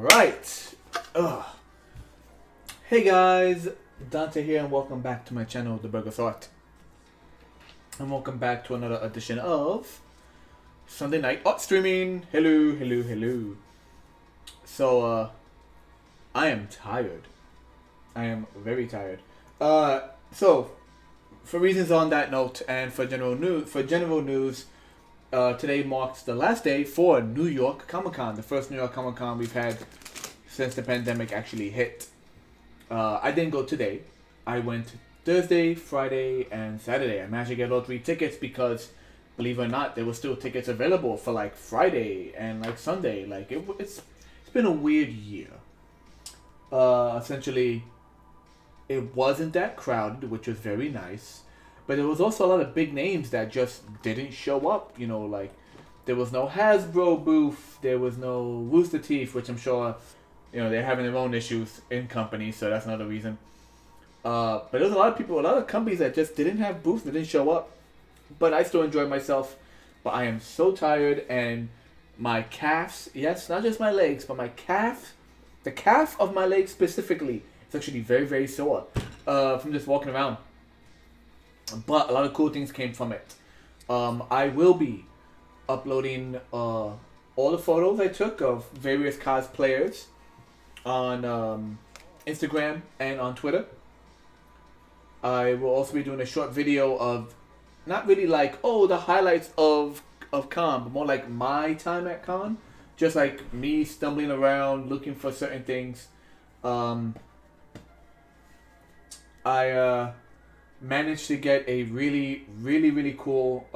Alright. Hey guys, Dante here and welcome back to my channel, The Burger Thought. And welcome back to another edition of Sunday Night Art Streaming. Hello. So, I am tired. I am very tired. So, for reasons on that note and for general news, today marks the last day for New York Comic Con, the first New York Comic Con we've had since the pandemic actually hit. I didn't go today. I went Thursday, Friday, and Saturday. I managed to get all 3 tickets because, believe it or not, there were still tickets available for like Friday and like Sunday. Like it's been a weird year. Essentially, it wasn't that crowded, which was very nice. But there was also a lot of big names that just didn't show up. You know, like there was no Hasbro booth, there was no Rooster Teeth, which I'm sure, you know, they're having their own issues in companies, so that's another reason. But there's a lot of people, a lot of companies that just didn't have booths, that didn't show up. But I still enjoyed myself. But I am so tired, and my calves, yes, not just my legs, but my calf, the calf of my leg specifically, is actually very, very sore from just walking around. But a lot of cool things came from it. I will be uploading all the photos I took of various cosplayers on Instagram and on Twitter. I will also be doing a short video of, not really like, oh, the highlights of con, but more like my time at con. Just like me stumbling around, looking for certain things. I managed to get a really cool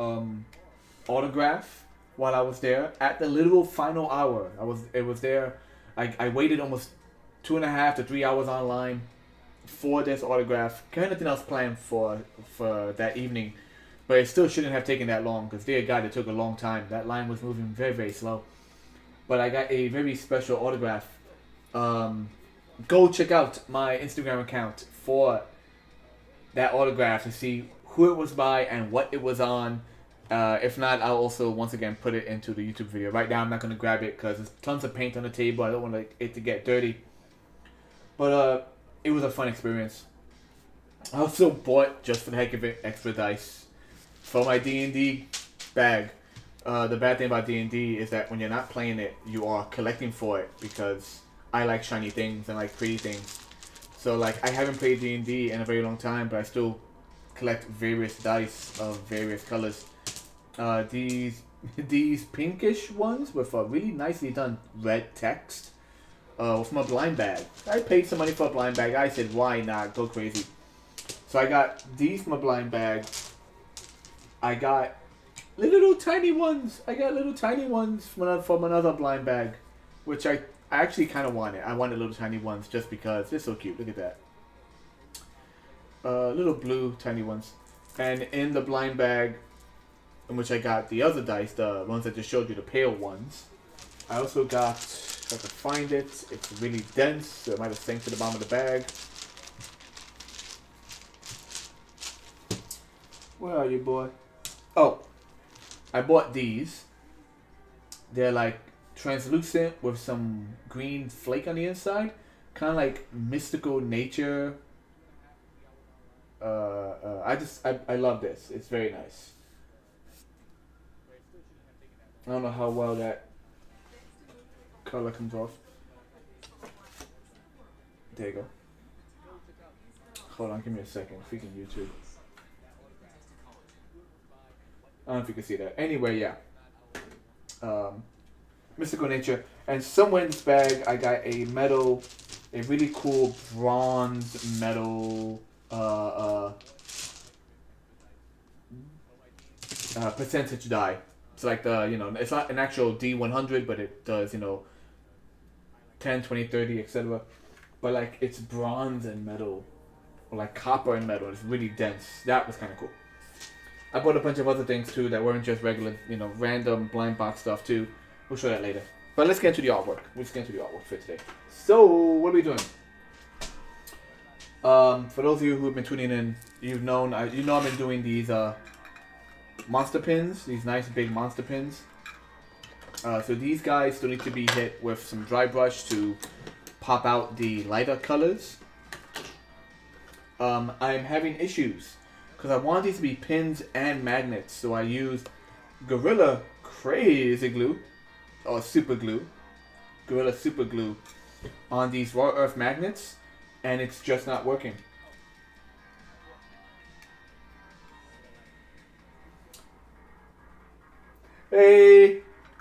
autograph while I was there at the literal final hour. It was there. I waited almost 2.5 to 3 hours online for this autograph. Kind of nothing else planned for that evening, but it still shouldn't have taken that long because dear God, it took a long time. That line was moving very slow. But I got a very special autograph. Go check out my Instagram account for that autograph to see who it was by and what it was on. If not, I'll also once again put it into the YouTube video. Right now I'm not going to grab it because there's tons of paint on the table. I don't want it to get dirty. But it was a fun experience. I also bought, just for the heck of it, extra dice for my D&D bag. The bad thing about D&D is that when you're not playing it, you are collecting for it because I like shiny things and like pretty things. So like I haven't played D&D in a very long time, but I still collect various dice of various colors. These pinkish ones with a really nicely done red text. From a blind bag. I paid some money for a blind bag. I said, why not? Go crazy. So I got these from a blind bag. I got little tiny ones. From another blind bag, which I actually kind of wanted. I wanted little tiny ones just because they're so cute. Look at that. Little blue tiny ones. And in the blind bag, in which I got the other dice, the ones that just showed you, the pale ones, I also got, if I can find it, it's really dense, so it might have sank to the bottom of the bag. Where are you, boy? Oh, I bought these. They're like translucent with some green flake on the inside, kind of like mystical nature. I love this. It's very nice. I don't know how well that color comes off. There you go. Hold on, give me a second. Freaking YouTube. I don't know if you can see that. Anyway, yeah. Mystical nature. And somewhere in this bag, I got a really cool bronze metal percentage die. It's like it's not an actual D100, but it does, 10, 20, 30, etc. But like it's bronze and metal, or like copper and metal. It's really dense. That was kind of cool. I bought a bunch of other things too that weren't just regular, random blind box stuff too. We'll show that later. But let's get into the artwork. Let's get into the artwork for today. So, what are we doing? For those of you who have been tuning in, I've been doing these monster pins, these nice big monster pins. So these guys still need to be hit with some dry brush to pop out the lighter colors. I'm having issues because I want these to be pins and magnets, so I used Gorilla Crazy Glue or Super Glue, Gorilla Super Glue on these raw earth magnets, and it's just not working.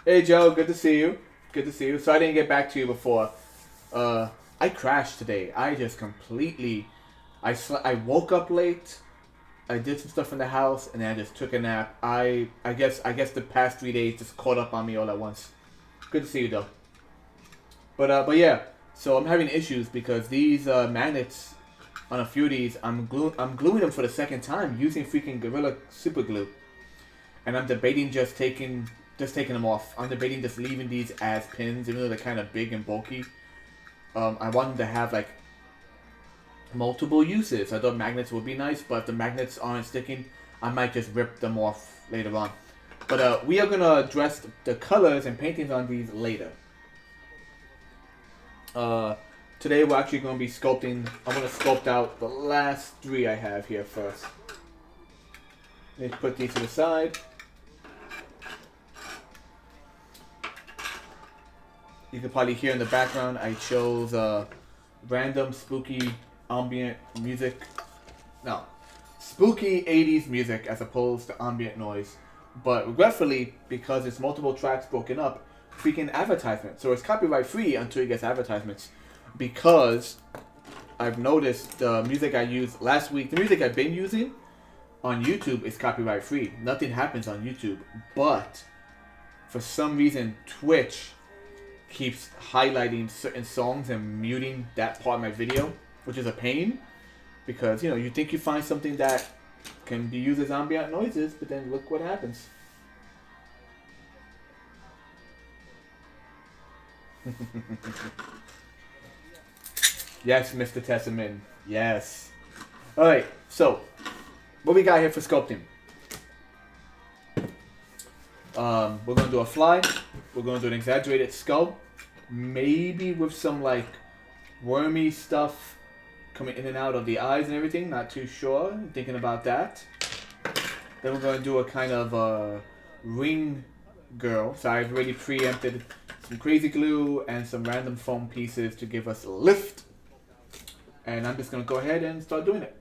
Hey Joe, good to see you. Good to see you. So I didn't get back to you before. I crashed today. I just completely. I woke up late. I did some stuff in the house, and then I just took a nap. I guess the past 3 days just caught up on me all at once. Good to see you though. But yeah. So I'm having issues because these magnets on a few of these, I'm gluing them for the second time using freaking Gorilla Super Glue, and I'm debating just taking them off. I'm debating just leaving these as pins, even though they're kind of big and bulky. I want them to have like multiple uses. I thought magnets would be nice, but if the magnets aren't sticking, I might just rip them off later on. But we are gonna address the colors and paintings on these later. Today we're actually going to be sculpting. I'm going to sculpt out the last 3 I have here first. Let's put these to the side. You can probably hear in the background I chose random spooky ambient music. No, spooky 80s music as opposed to ambient noise. But regretfully, because it's multiple tracks broken up, freaking advertisement. So it's copyright free until it gets advertisements. Because I've noticed the music I used last week, the music I've been using on YouTube is copyright free. Nothing happens on YouTube. But for some reason, Twitch keeps highlighting certain songs and muting that part of my video, which is a pain. Because, you know, you think you find something that can be used as ambient noises, but then look what happens. Yes, Mr. Tesserman. Yes. Alright, so what we got here for sculpting? We're gonna do a fly. We're gonna do an exaggerated skull. Maybe with some like wormy stuff coming in and out of the eyes and everything. Not too sure. I'm thinking about that. Then we're gonna do a kind of ring girl. So I've already preempted some crazy glue and some random foam pieces to give us a lift. And I'm just going to go ahead and start doing it.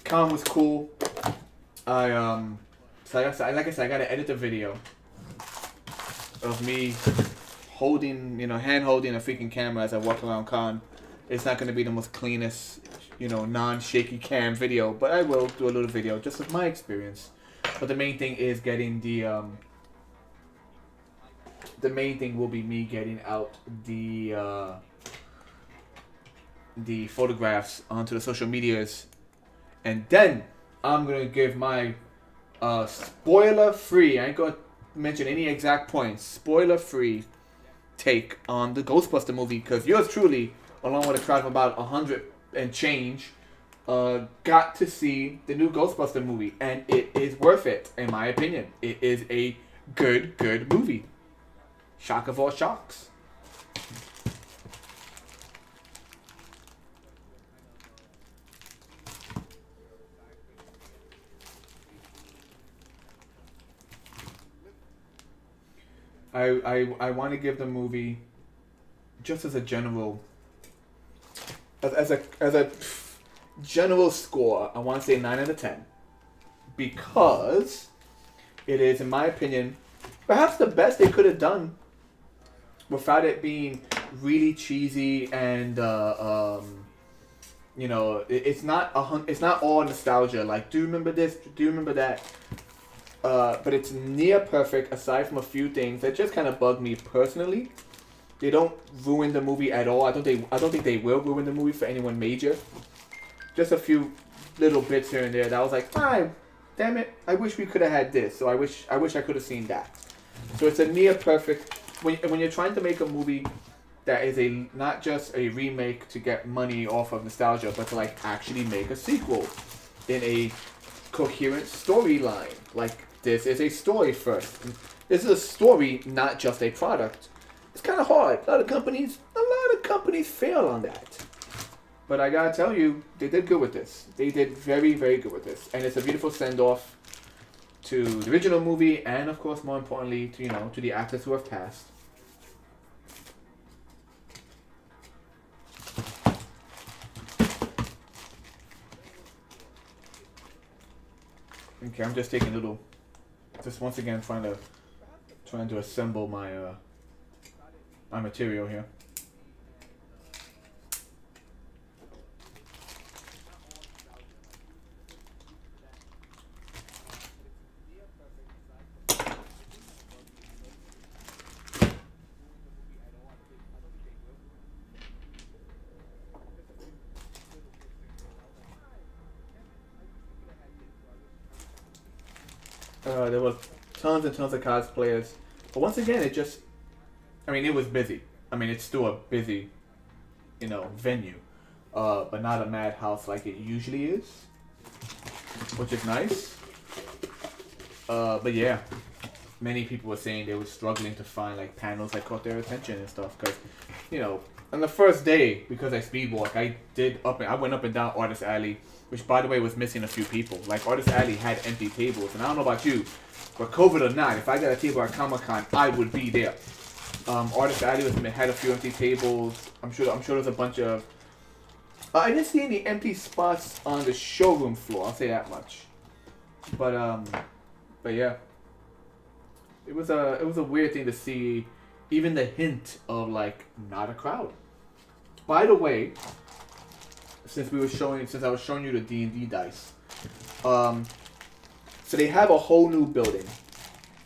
Con was cool. So like I said, I gotta edit the video of me holding, hand holding a freaking camera as I walk around Con. It's not gonna be the most cleanest, non-shaky cam video, but I will do a little video just with my experience. But the main thing is getting the main thing will be me getting out the photographs onto the social medias, and then I'm gonna give my spoiler-free. I ain't gonna mention any exact points. Spoiler-free take on the Ghostbuster movie, because yours truly, along with a crowd of about 100 and change, got to see the new Ghostbuster movie, and it is worth it, in my opinion. It is a good movie. Shock of all shocks. I want to give the movie, just as a general, as a general score, I want to say 9 out of 10, because it is, in my opinion, perhaps the best they could have done without it being really cheesy and it's not all nostalgia. Like, do you remember this? Do you remember that? But it's near perfect, aside from a few things that just kind of bug me personally. They don't ruin the movie at all. I don't think they will ruin the movie for anyone major. Just a few little bits here and there that I was like, damn it, I wish we could have had this. So I wish I could have seen that. So it's a near perfect when you're trying to make a movie that is a not just a remake to get money off of nostalgia, but to like actually make a sequel in a coherent storyline. Like this is a story first. This is a story, not just a product. It's kind of hard. A lot of companies fail on that. But I gotta tell you, they did good with this. They did very, very good with this, and it's a beautiful send off to the original movie, and of course, more importantly, to the actors who have passed. Okay, I'm just taking a little, just once again trying to assemble my my material here. There was tons and tons of cosplayers, but once again, it was busy. It's still a busy, venue, but not a madhouse like it usually is, which is nice. But yeah, many people were saying they were struggling to find like panels that caught their attention and stuff, because, on the first day, because I speedwalk, I went up and down Artist Alley, which by the way was missing a few people. Like Artist Alley had empty tables, and I don't know about you, but COVID or not, if I got a table at Comic-Con, I would be there. Artist Alley had a few empty tables. I'm sure there's a bunch of. I didn't see any empty spots on the showroom floor. I'll say that much. But yeah, it was a weird thing to see, even the hint of like not a crowd. By the way, since I was showing you the D&D dice, so they have a whole new building.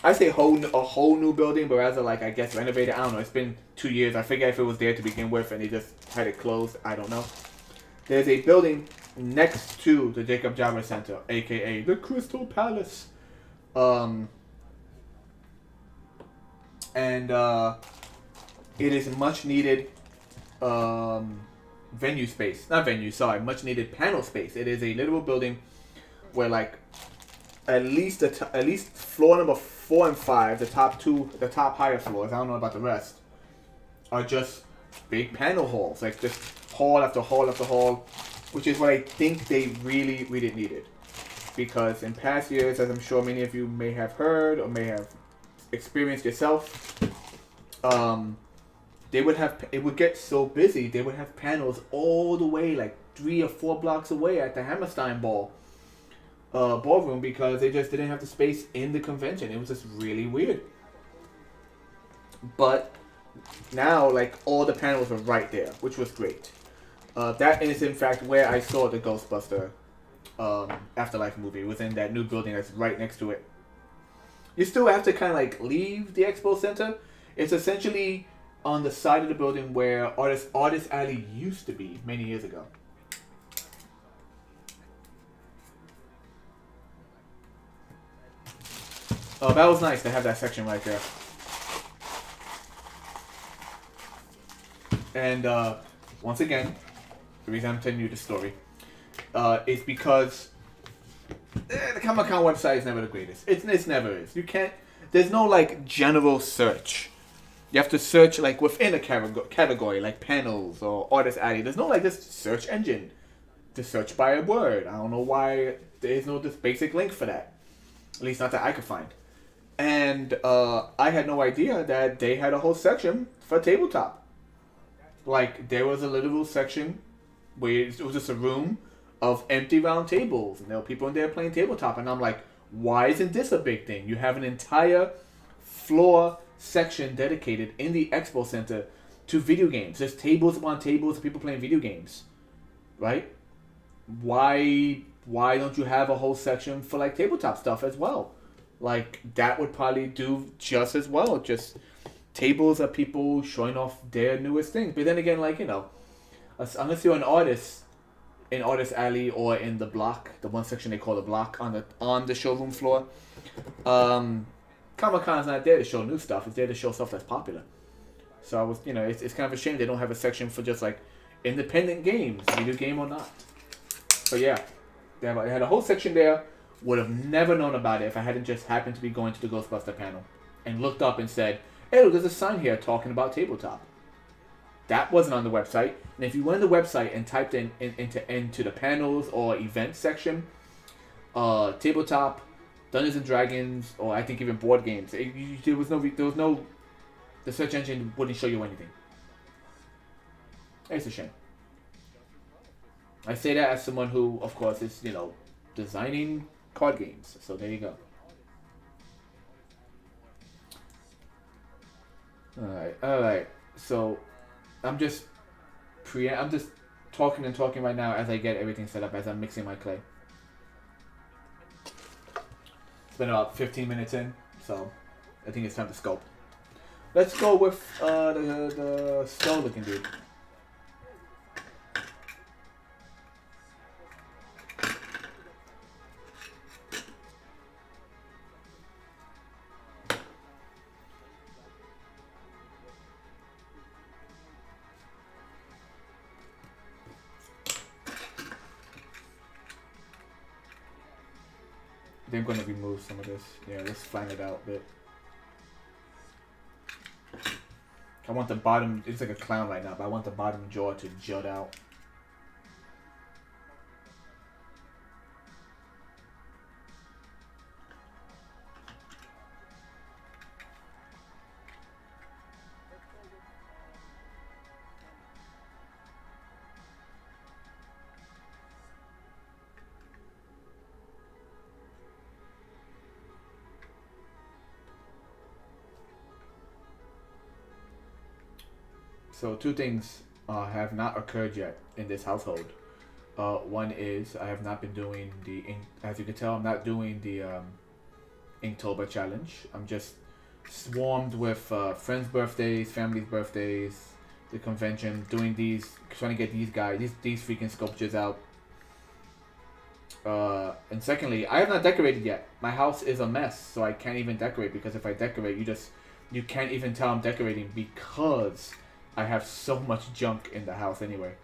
I say a whole new building, but rather like I guess renovated. I don't know. It's been 2 years. I forget if it was there to begin with and they just had it closed. I don't know. There's a building next to the Jacob Jabber Center, aka the Crystal Palace, and it is much needed venue space. Not venue, sorry, much needed panel space. It is a literal building where like at least floor number 4 and 5, the top higher floors, I don't know about the rest, are just big panel halls, like just hall after hall after hall, which is what I think they really, really needed. Because in past years, as I'm sure many of you may have heard or may have experienced yourself, it would get so busy, they would have panels all the way like 3 or 4 blocks away at the Hammerstein ballroom, because they just didn't have the space in the convention. It was just really weird. But now, like, all the panels were right there, which was great. That is in fact where I saw the Ghostbuster Afterlife movie. It was in that new building that's right next to it. You still have to kind of like leave the expo center. It's essentially on the side of the building where Artist Alley used to be many years ago. Oh, that was nice to have that section right there. And once again, the reason I'm telling you the story is because the Comic-Con website is never the greatest. It never is. You can't. There's no like general search. You have to search like within a category, like panels or Artist Alley. There's no like this search engine to search by a word. I don't know why there is no this basic link for that. At least not that I could find. And I had no idea that they had a whole section for tabletop. Like, there was a literal section where it was just a room of empty round tables. And there were people in there playing tabletop. And I'm like, why isn't this a big thing? You have an entire floor section dedicated in the expo center to video games. There's tables upon tables of people playing video games. Right? Why don't you have a whole section for, like, tabletop stuff as well? Like, that would probably do just as well. Just tables of people showing off their newest things. But then again, like, unless you're an artist in Artist Alley or in the block, the one section they call the block on the showroom floor, because Comic-Con's not there to show new stuff. It's there to show stuff that's popular. So I was, it's kind of a shame they don't have a section for just like independent games, video game or not. But yeah, they had a whole section there. Would have never known about it if I hadn't just happened to be going to the Ghostbuster panel and looked up and said, "Hey, look, there's a sign here talking about tabletop." That wasn't on the website. And if you went on the website and typed into the panels or events section, tabletop, Dungeons and Dragons, or I think even board games, there was no, the search engine wouldn't show you anything. It's a shame. I say that as someone who, of course, is designing card games. So there you go. All right. So I'm just talking right now as I get everything set up, as I'm mixing my clay. It's been about 15 minutes in, so I think it's time to sculpt. Let's go with the skull looking dude. I think I'm going to remove some of this. Yeah, let's flatten it out a bit. I want the bottom, it's like a clown right now, but I want the bottom jaw to jut out. So two things have not occurred yet in this household. One is I have not been doing as you can tell, I'm not doing the Inktober challenge. I'm just swarmed with friends' birthdays, family's birthdays, the convention, trying to get these guys, these freaking sculptures out. And secondly, I have not decorated yet. My house is a mess, so I can't even decorate, because if I decorate, you can't even tell I'm decorating, because I have so much junk in the house anyway.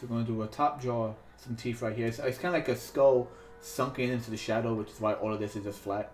So we're going to do a top jaw, some teeth right here. It's kind of like a skull sunken into the shadow, which is why all of this is just flat.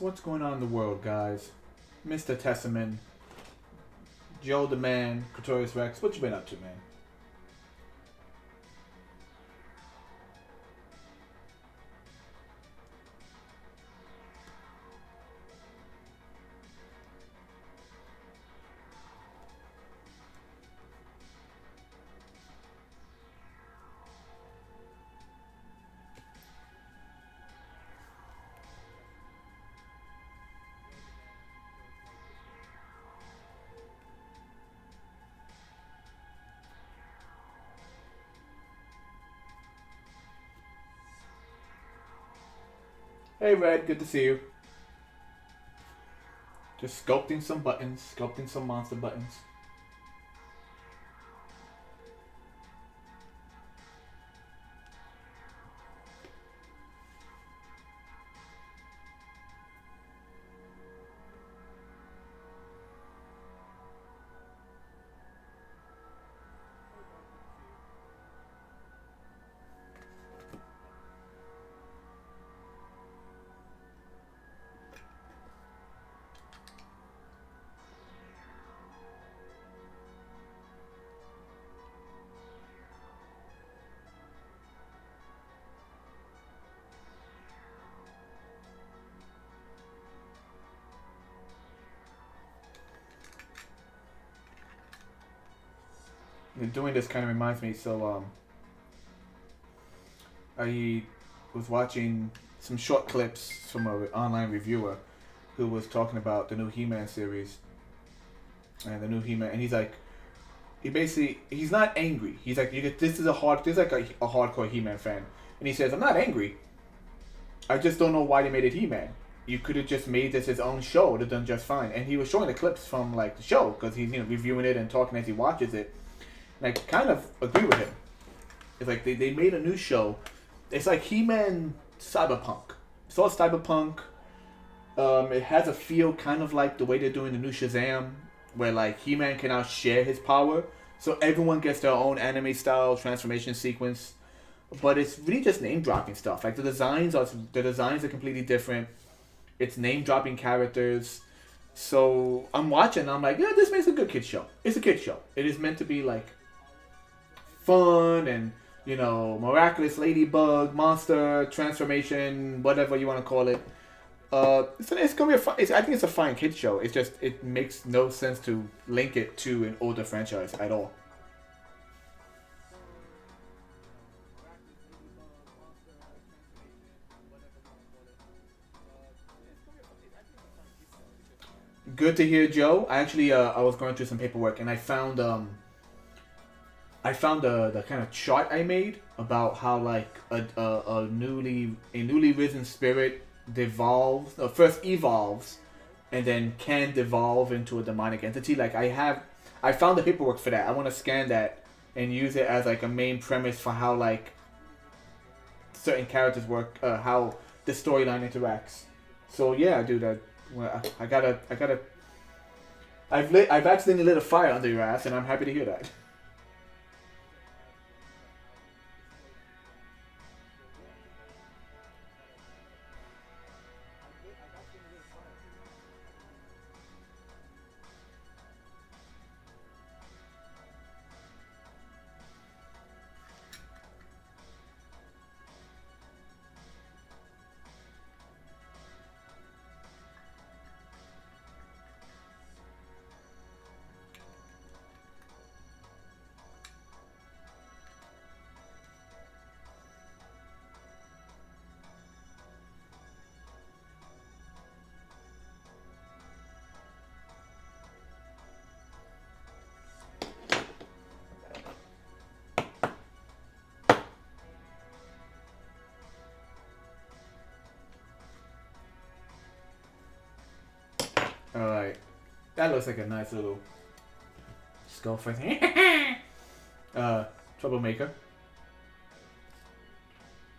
what's going on in the world, guys? Mr. Testament, Joe the Man, Pretorius Rex, what you been up to, man? Hey Red, good to see you. Just sculpting some buttons, sculpting some monster buttons. Doing this kind of reminds me, so I was watching some short clips from an online reviewer who was talking about the new He-Man series and the new He-Man, and he's like, he's not angry. He's like, this is like a hardcore He-Man fan, and he says, I'm not angry. I just don't know why they made it He-Man. You could have just made this his own show. It would have done just fine. And he was showing the clips from like the show because he's reviewing it and talking as he watches it. And I kind of agree with him. It's like they made a new show. It's like He-Man Cyberpunk. It's all cyberpunk. It has a feel kind of like the way they're doing the new Shazam, where like He-Man can now share his power. So everyone gets their own anime style transformation sequence. But it's really just name dropping stuff. Like the designs are completely different. It's name dropping characters. So I'm watching. I'm like, yeah, this makes a good kid show. It's a kid show. It is meant to be like fun and miraculous ladybug monster transformation, whatever you want to call it. It's gonna be I think it's a fine kid show. It's just it makes no sense to link it to an older franchise at all. Good to hear, Joe. I actually I was going through some paperwork and I found the kind of chart I made about how like a newly risen spirit first evolves and then can devolve into a demonic entity. Like I found the paperwork for that. I want to scan that and use it as like a main premise for how like certain characters work, how the storyline interacts. So yeah, dude, I gotta. I've accidentally lit a fire under your ass, and I'm happy to hear that. All right, that looks like a nice little skull face. Troublemaker.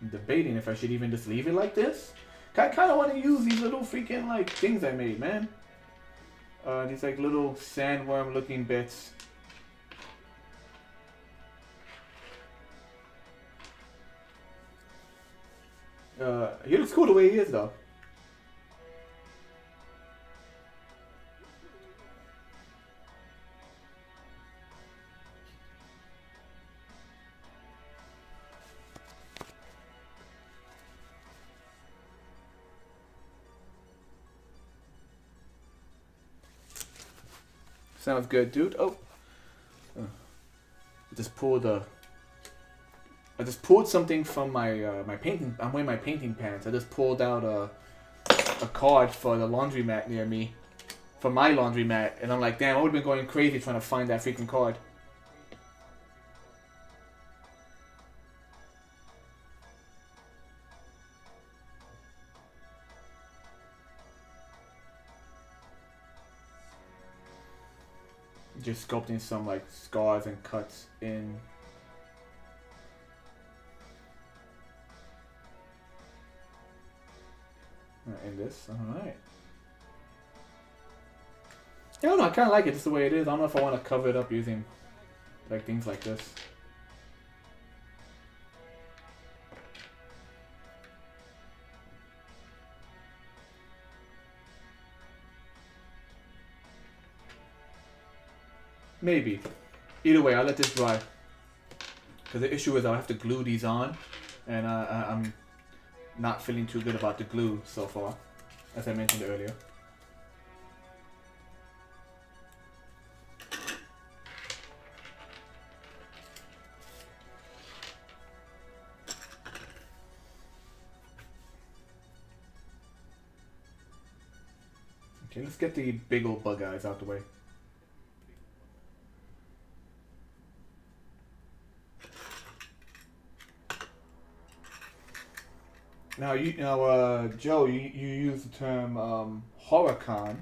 I'm debating if I should even just leave it like this. I kind of want to use these little freaking like things I made, man. These like little sandworm looking bits. He looks cool the way he is though. Sounds good, dude. Oh. I just pulled something from my my painting. I'm wearing my painting pants. I just pulled out a card for the laundromat near me, for my laundromat, and I'm like, damn, I would have been going crazy trying to find that freaking card. Just sculpting some like scars and cuts in. In this, alright. I don't know, I kind of like it just the way it is. I don't know if I want to cover it up using like things like this. Maybe. Either way, I'll let this dry. Because the issue is I'll have to glue these on. And I'm not feeling too good about the glue so far. As I mentioned earlier. Okay, let's get the big old bug eyes out the way. Now, Joe, you use the term HorrorCon.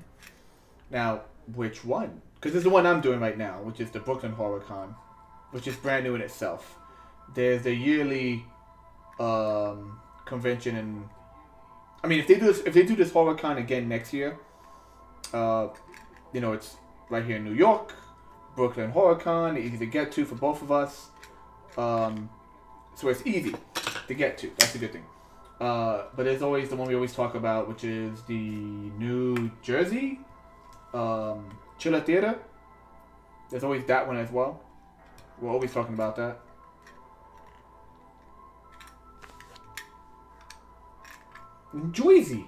Now, which one? Because it's the one I'm doing right now, which is the Brooklyn HorrorCon, which is brand new in itself. There's the yearly convention, and I mean, if they do this HorrorCon again next year, it's right here in New York, Brooklyn HorrorCon, easy to get to for both of us. So it's easy to get to. That's a good thing. But there's always the one we always talk about, which is the New Jersey Chiller Theater. There's always that one as well. We're always talking about that. Jersey.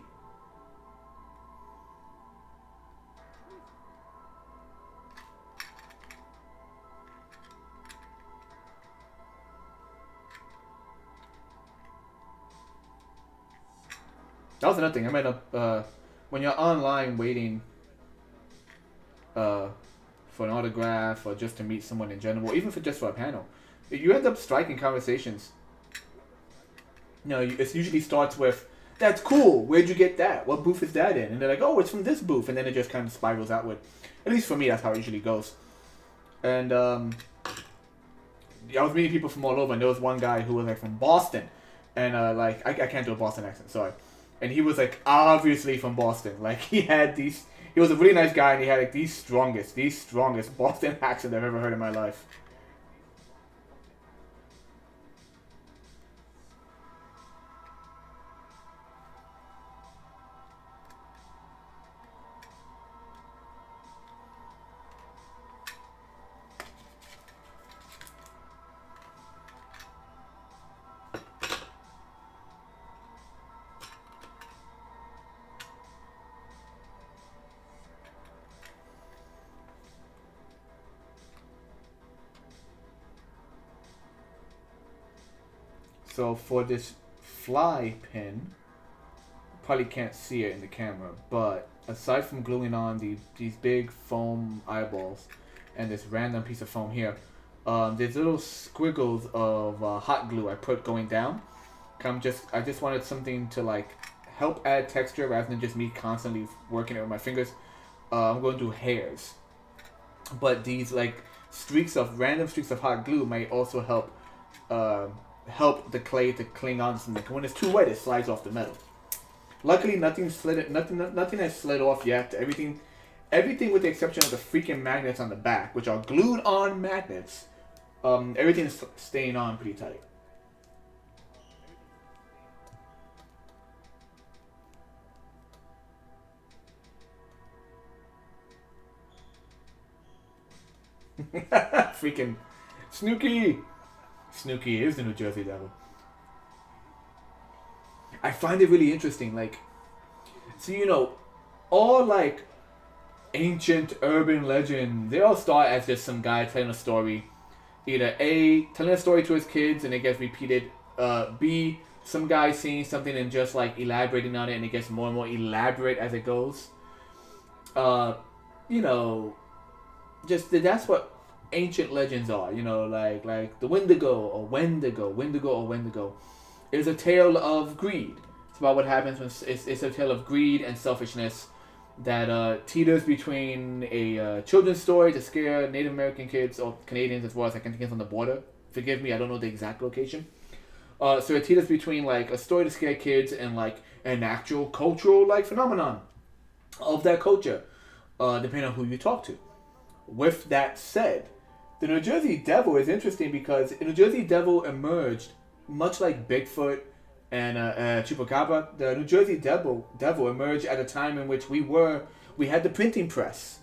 That was another thing. I made up when you're online waiting for an autograph or just to meet someone in general, or even just for a panel, you end up striking conversations. It usually starts with, "That's cool. Where'd you get that? What booth is that in?" And they're like, "Oh, it's from this booth," and then it just kind of spirals outward. At least for me, that's how it usually goes. And I was meeting people from all over, and there was one guy who was like from Boston, and I can't do a Boston accent, sorry. And he was like obviously from Boston. Like he was a really nice guy, and he had like the strongest Boston accent I've ever heard in my life. So for this fly pin, probably can't see it in the camera, but aside from gluing on these big foam eyeballs and this random piece of foam here, there's little squiggles of hot glue I put going down. I just wanted something to like help add texture rather than just me constantly working it with my fingers. I'm going to do hairs, but these like random streaks of hot glue might also help the clay to cling on to something. When it's too wet, it slides off the metal. Luckily, nothing has slid off yet. Everything with the exception of the freaking magnets on the back, which are glued on magnets, everything is staying on pretty tight. Freaking Snooky! Snooky is the New Jersey Devil. I find it really interesting, like, so all like ancient urban legend. They all start as just some guy telling a story. Either A, telling a story to his kids and it gets repeated. B, some guy seeing something and just like elaborating on it and it gets more and more elaborate as it goes. You know, just that's what ancient legends are. You know, like the Wendigo. It is a tale of greed. It's about what happens when it's a tale of greed and selfishness that teeters between a children's story to scare Native American kids or Canadians as well as like kids on the border. Forgive me, I don't know the exact location. So it teeters between like a story to scare kids and like an actual cultural like phenomenon of that culture, depending on who you talk to. With that said, the New Jersey Devil is interesting because the New Jersey Devil emerged much like Bigfoot and Chupacabra. The New Jersey Devil emerged at a time in which we had the printing press,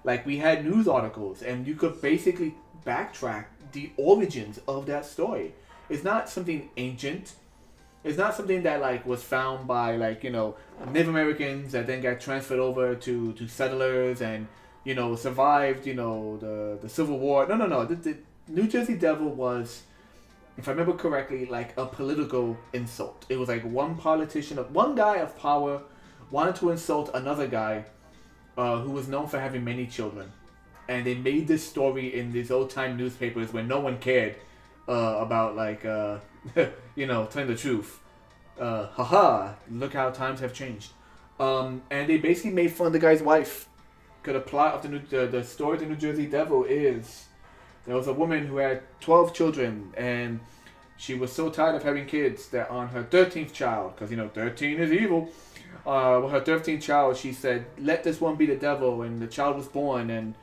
like we had news articles, and you could basically backtrack the origins of that story. It's not something ancient. It's not something that like was found by like Native Americans that then got transferred over to settlers and survived the Civil War. No. The New Jersey Devil was, if I remember correctly, like a political insult. It was like one guy of power wanted to insult another guy who was known for having many children, and they made this story in these old time newspapers where no one cared about like telling the truth. Haha! Look how times have changed. And they basically made fun of the guy's wife. Because the plot of the story of the New Jersey Devil is there was a woman who had 12 children, and she was so tired of having kids that on her 13th child, because 13 is evil, with her 13th child, she said, "Let this one be the devil," and the child was born, and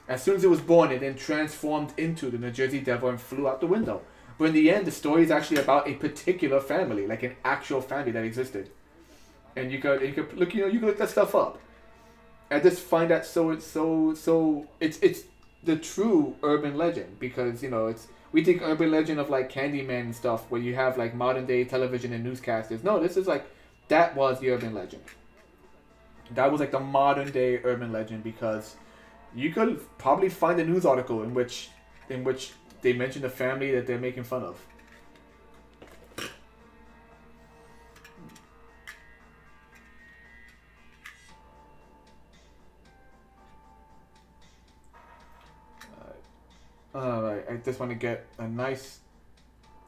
as soon as it was born, it then transformed into the New Jersey Devil and flew out the window. But in the end, the story is actually about a particular family, like an actual family that existed, and you could look, you could look that stuff up. I just find that it's the true urban legend because we think urban legend of like Candyman and stuff where you have like modern day television and newscasters. No, this is like that was the urban legend. That was like the modern day urban legend because you could probably find a news article in which they mention the family that they're making fun of. Alright, I just want to get a nice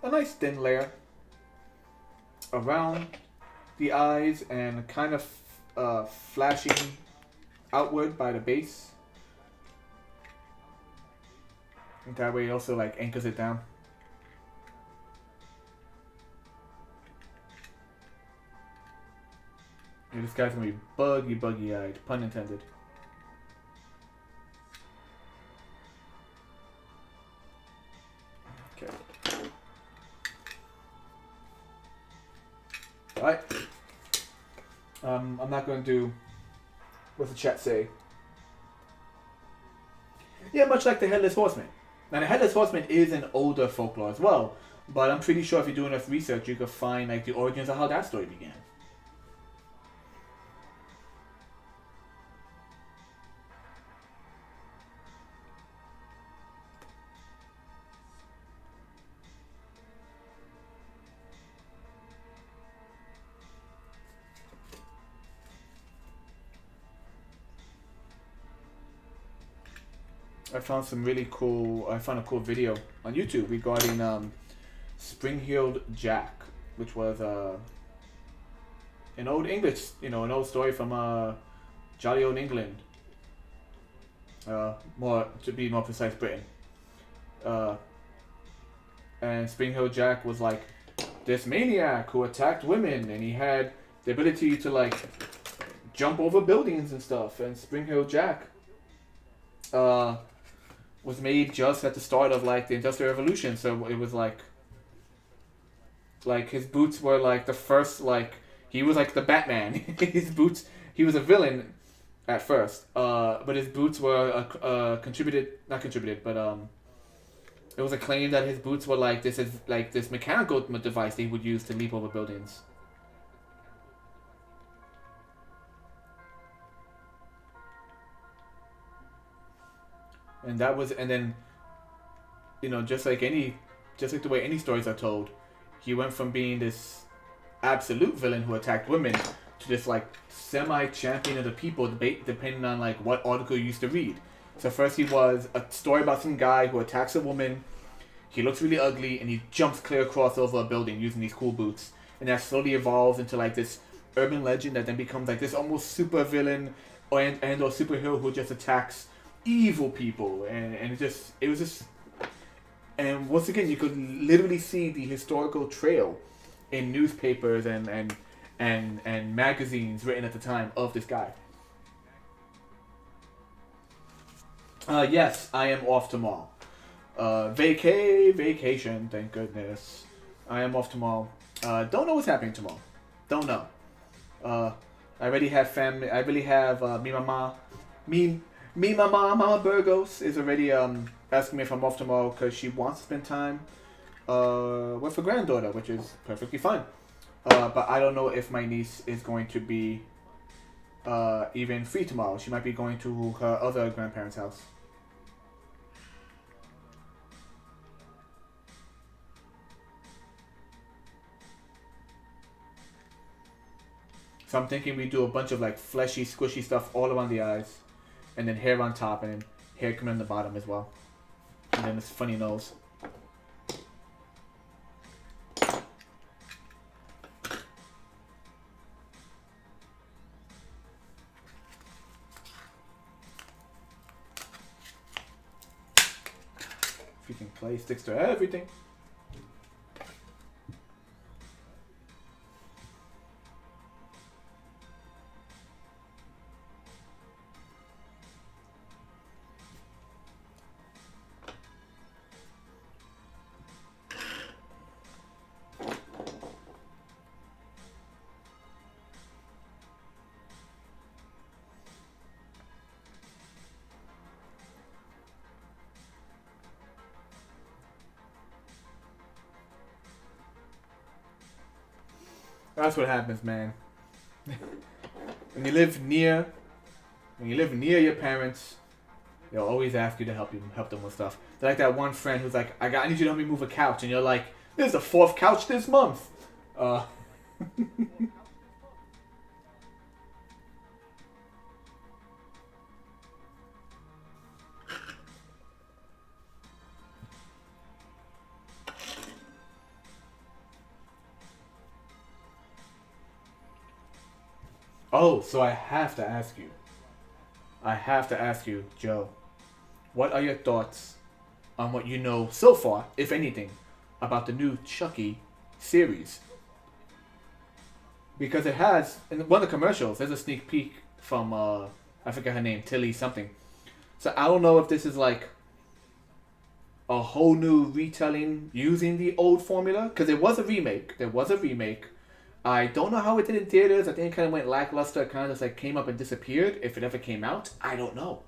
thin layer around the eyes and kind of flashing outward by the base. And that way it also like anchors it down. Yeah, this guy's gonna be buggy-eyed, pun intended. Okay. Alright. I'm not going to do... What's the chat say? Yeah, much like the Headless Horseman. Now, the Headless Horseman is an older folklore as well. But I'm pretty sure if you do enough research, you could find like the origins of how that story began. I found a cool video on YouTube regarding Spring-Heeled Jack, which was an old English, an old story from jolly old England. To be more precise, Britain. And Spring-Heeled Jack was like this maniac who attacked women, and he had the ability to like jump over buildings and stuff. And Spring-Heeled Jack was made just at the start of like the Industrial Revolution, so it was like his boots were like the first, like he was like the Batman. His boots, he was a villain at first, but his boots were not contributed, but it was a claim that his boots were like this mechanical device they would use to leap over buildings. And that was, and then, just like the way any stories are told, he went from being this absolute villain who attacked women to this like semi-champion of the people, depending on like what article you used to read. So first he was a story about some guy who attacks a woman. He looks really ugly and he jumps clear across over a building using these cool boots. And that slowly evolves into like this urban legend that then becomes like this almost super villain or superhero who just attacks evil people. And it was just, and once again you could literally see the historical trail in newspapers and magazines written at the time of this guy. Yes, I am off tomorrow. Vacation, thank goodness. I am off tomorrow. Don't know what's happening tomorrow. Don't know. I already have family. I really have Mama Burgos is already asking me if I'm off tomorrow because she wants to spend time with her granddaughter, which is perfectly fine. But I don't know if my niece is going to be even free tomorrow. She might be going to her other grandparents' house. So I'm thinking we do a bunch of like fleshy, squishy stuff all around the eyes, and then hair on top, and then hair coming on the bottom as well, and then this funny nose. Freaking clay sticks to everything. That's what happens, man. When you live near your parents, they'll always ask you to help them with stuff. They're like that one friend who's like, I need you to help me move a couch, and you're like, there's a fourth couch this month. Oh, so I have to ask you. Joe. What are your thoughts on what you know so far, if anything, about the new Chucky series? Because it has, in one of the commercials, there's a sneak peek from, I forget her name, Tilly something. So I don't know if this is like a whole new retelling using the old formula, because there was a remake. I don't know how it did in theaters. I think it kind of went lackluster. It kind of just like came up and disappeared. If it ever came out, I don't know.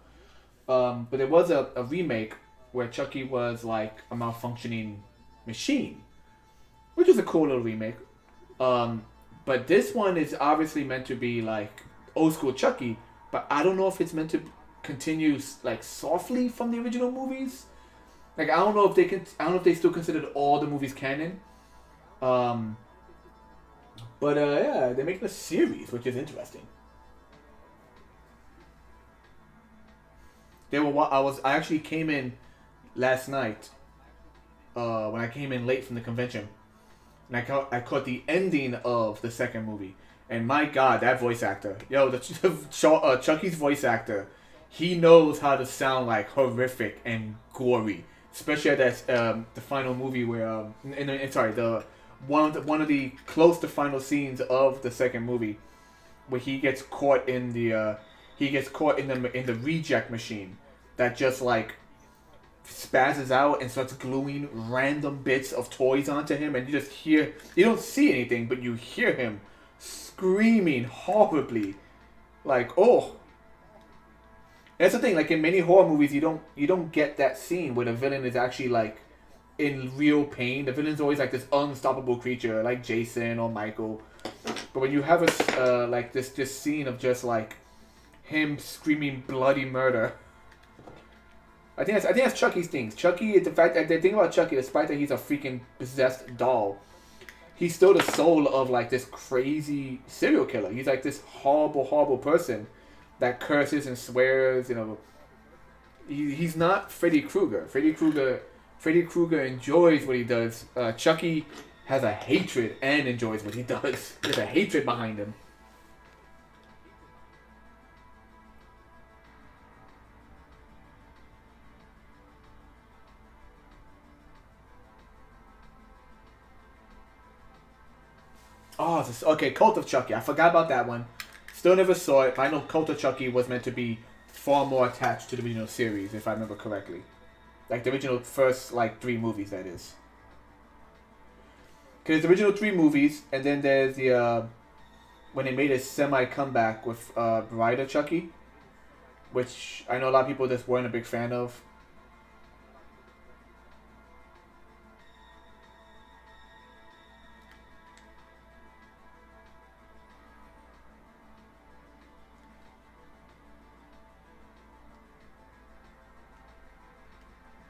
But there was a remake where Chucky was like a malfunctioning machine, which is a cool little remake. But this one is obviously meant to be like old school Chucky, but I don't know if it's meant to continue like softly from the original movies. Like I don't know if they still considered all the movies canon. But yeah, they're making a series, which is interesting. I actually came in last night. When I came in late from the convention, and I caught the ending of the second movie, and my God, that voice actor, Chucky's voice actor, he knows how to sound like horrific and gory, especially at that the final movie where one of the close to final scenes of the second movie, where he gets caught in the reject machine that just like spazzes out and starts gluing random bits of toys onto him, and you don't see anything, but you hear him screaming horribly, like, oh. That's the thing, like in many horror movies, you don't get that scene where the villain is actually like in real pain. The villain's always like this unstoppable creature, like Jason or Michael. But when you have like this scene of just like him screaming bloody murder, I think that's Chucky's things. Chucky, the fact that the thing about Chucky, despite that he's a freaking possessed doll, he's still the soul of like this crazy serial killer. He's like this horrible, horrible person that curses and swears. You know, he's not Freddy Krueger. Freddy Krueger enjoys what he does. Chucky has a hatred and enjoys what he does. There's a hatred behind him. Oh, okay, Cult of Chucky. I forgot about that one. Still never saw it, but I know Cult of Chucky was meant to be far more attached to the original series, if I remember correctly. Like the original first, like, 3 movies, that is. Because the original 3 movies, and then there's the, when they made a semi-comeback with Bride of Chucky, which I know a lot of people just weren't a big fan of.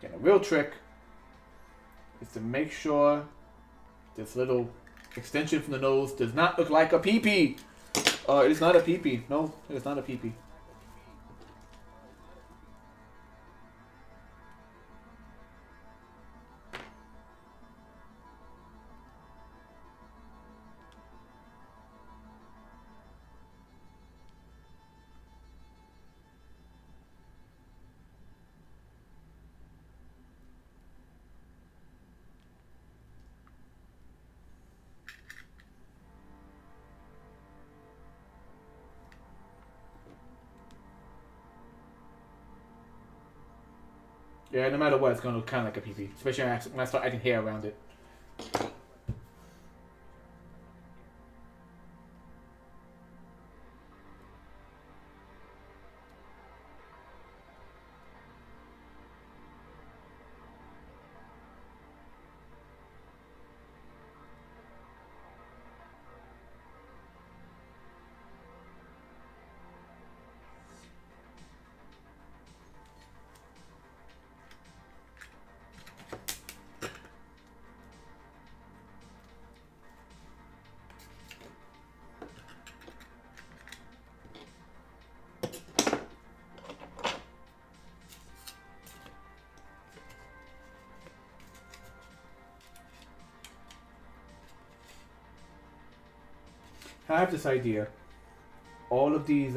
And a real trick is to make sure this little extension from the nose does not look like a pee-pee. It is not a pee-pee. No, it is not a pee-pee. Yeah, no matter what, it's going to look kind of like a pee-pee. Especially when I start adding hair around it. I have this idea. All of these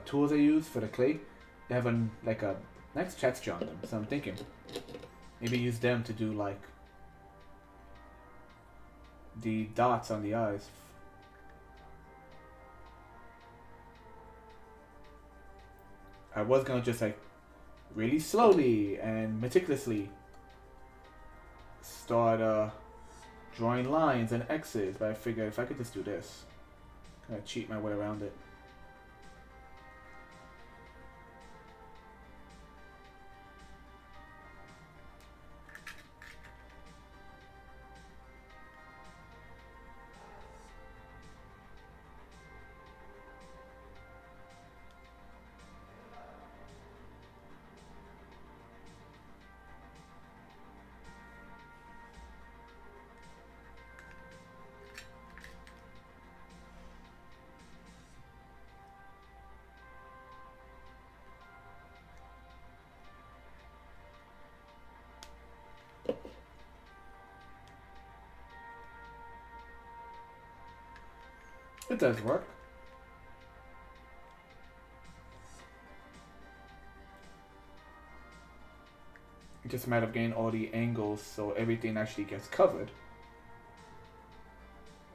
tools I use for the clay, they have like a nice texture on them. So I'm thinking, maybe use them to do like the dots on the eyes. I was gonna just like really slowly and meticulously start drawing lines and X's, but I figured if I could just do this, kind of cheat my way around it. It does work. It's just a matter of getting all the angles so everything actually gets covered.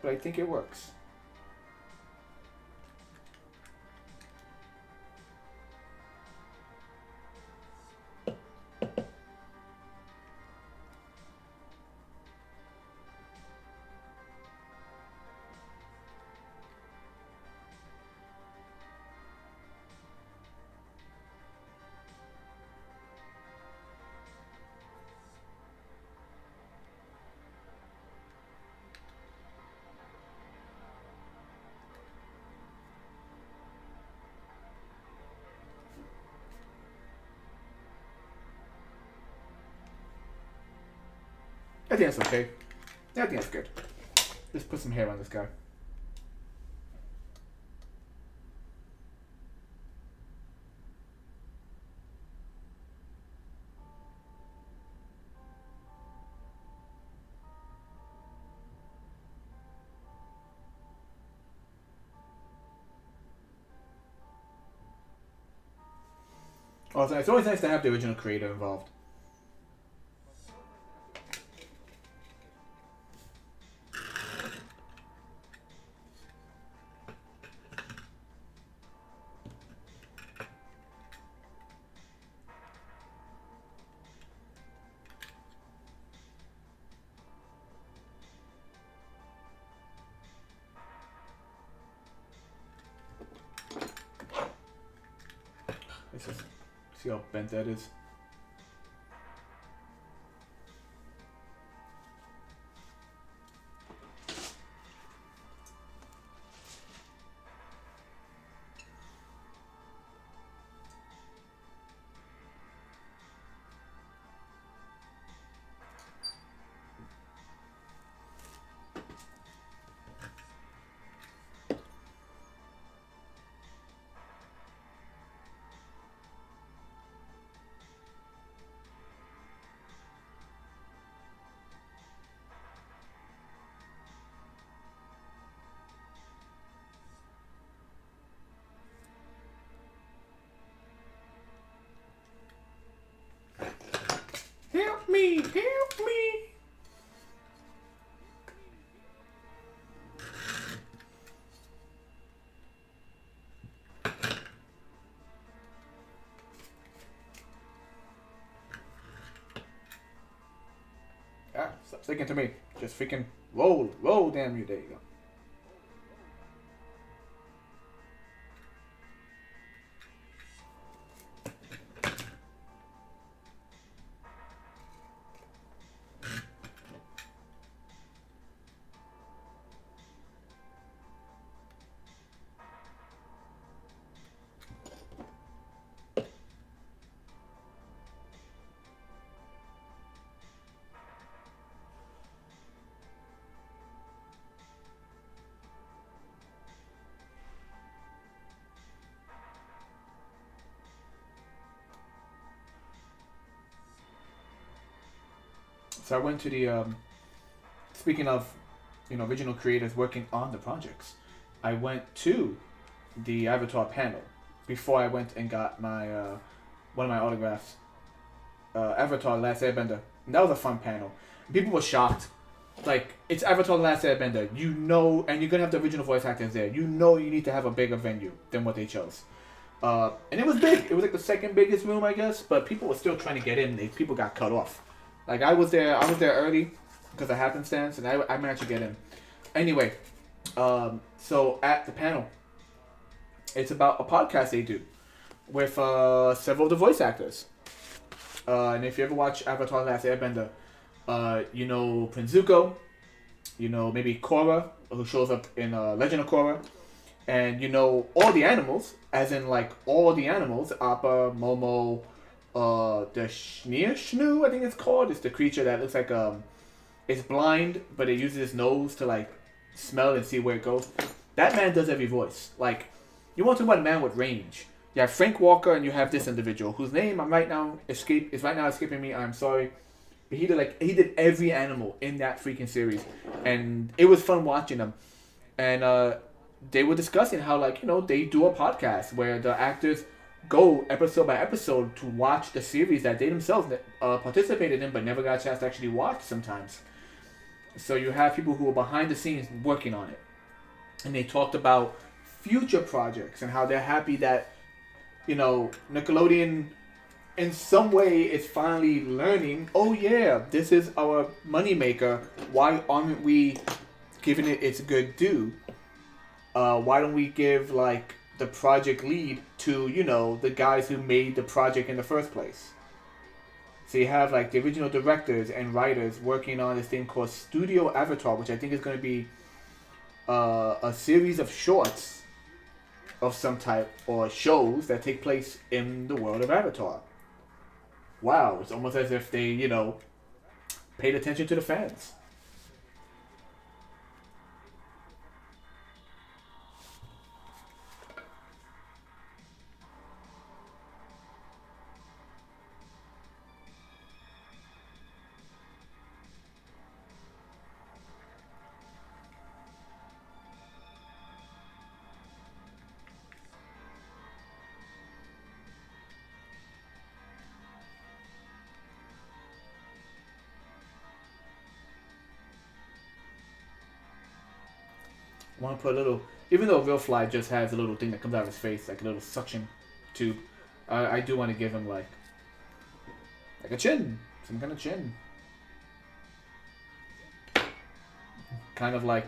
But I think it works. think that's okay. Yeah, I think that's good. Let's put some hair on this guy. Oh, it's always nice to have the original creator involved. Let's just see how bent that is. Help me! Help me! Ah, stop sticking to me. Just freaking roll, roll, damn you. There you go. So I went to the, speaking of, original creators working on the projects, I went to the Avatar panel before I went and got my, one of my autographs, Avatar Last Airbender. And that was a fun panel. People were shocked. Like, it's Avatar Last Airbender. And you're going to have the original voice actors there. You need to have a bigger venue than what they chose. And it was big. It was like the second biggest room, I guess. But people were still trying to get in. People got cut off. Like, I was there early because of happenstance, and I managed to get in. Anyway, so at the panel, it's about a podcast they do with several of the voice actors. And if you ever watch Avatar: The Last Airbender, Prince Zuko, maybe Korra, who shows up in Legend of Korra, and all the animals, as in like all the animals, Appa, Momo, the Shnu, I think it's called. It's the creature that looks like it's blind, but it uses its nose to like smell and see where it goes. That man does every voice. Like, you want to talk about a man with range. You have Frank Walker, and you have this individual whose name is right now escaping me. I'm sorry. But he did every animal in that freaking series, and it was fun watching them. And they were discussing how they do a podcast where the actors go episode by episode to watch the series that they themselves participated in but never got a chance to actually watch sometimes. So you have people who are behind the scenes working on it. And they talked about future projects and how they're happy that, Nickelodeon in some way is finally learning, oh yeah, this is our moneymaker. Why aren't we giving it its good due? Why don't we give, the project lead to, the guys who made the project in the first place? So you have, the original directors and writers working on this thing called Studio Avatar, which I think is going to be a series of shorts of some type, or shows that take place in the world of Avatar. Wow, it's almost as if they, paid attention to the fans. I want to put a little, even though Real Fly just has a little thing that comes out of his face, like a little suction tube, I do want to give him like a chin, some kind of chin. Kind of like,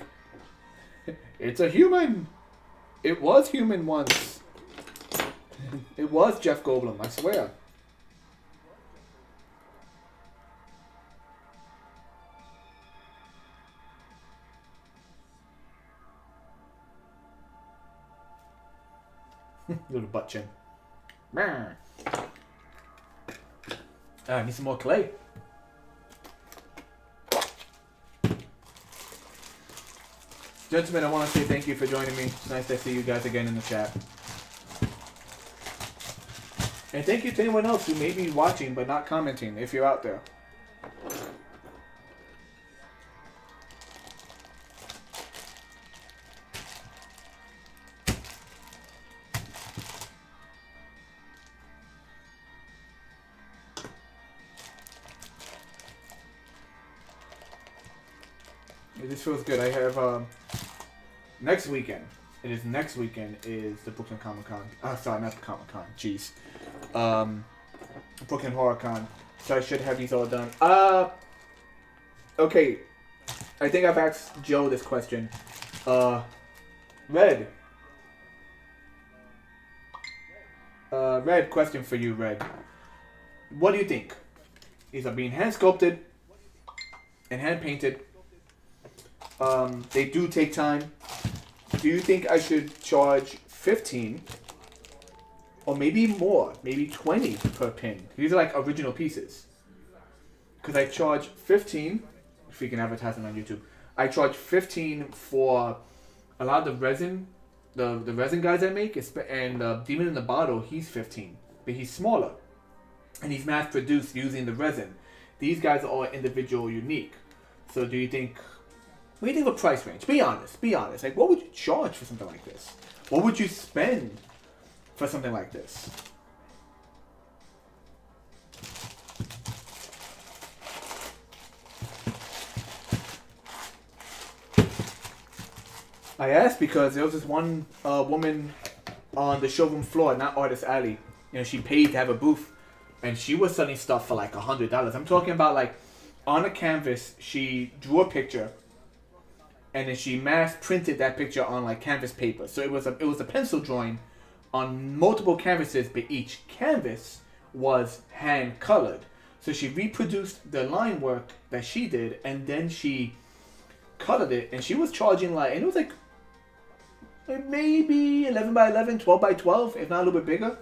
it's a human. It was human once. It was Jeff Goldblum, I swear. Little butt chin. I need some more clay. Gentlemen, I want to say thank you for joining me. It's nice to see you guys again in the chat. And thank you to anyone else who may be watching but not commenting, if you're out there. This feels good. I have next weekend. Next weekend is the Brooklyn Comic Con. Sorry, not the Comic Con. Jeez. Brooklyn Horror Con. So I should have these all done. Okay. I think I've asked Joe this question. Red. Red, question for you, Red. What do you think? These are being hand sculpted and hand painted. They do take time. Do you think I should charge 15 or maybe more, maybe 20 per pin? These are like original pieces. Because I charge 15, if we can advertise them on YouTube, I charge 15 for a lot of the resin, the resin guys I make, and Demon in the Bottle, he's 15, but he's smaller. And he's mass produced using the resin. These guys are all individual, unique. So do you think... What do you think of a price range? Be honest. Be honest. Like, what would you charge for something like this? What would you spend for something like this? I asked because there was this one woman on the showroom floor, not Artist Alley. You know, she paid to have a booth, and she was selling stuff for like $100. I'm talking about like on a canvas, she drew a picture. And then she mass printed that picture on like canvas paper. So it was a pencil drawing on multiple canvases, but each canvas was hand colored. So she reproduced the line work that she did, and then she colored it. And she was charging like, and it was like maybe 11 by 11, 12 by 12, if not a little bit bigger.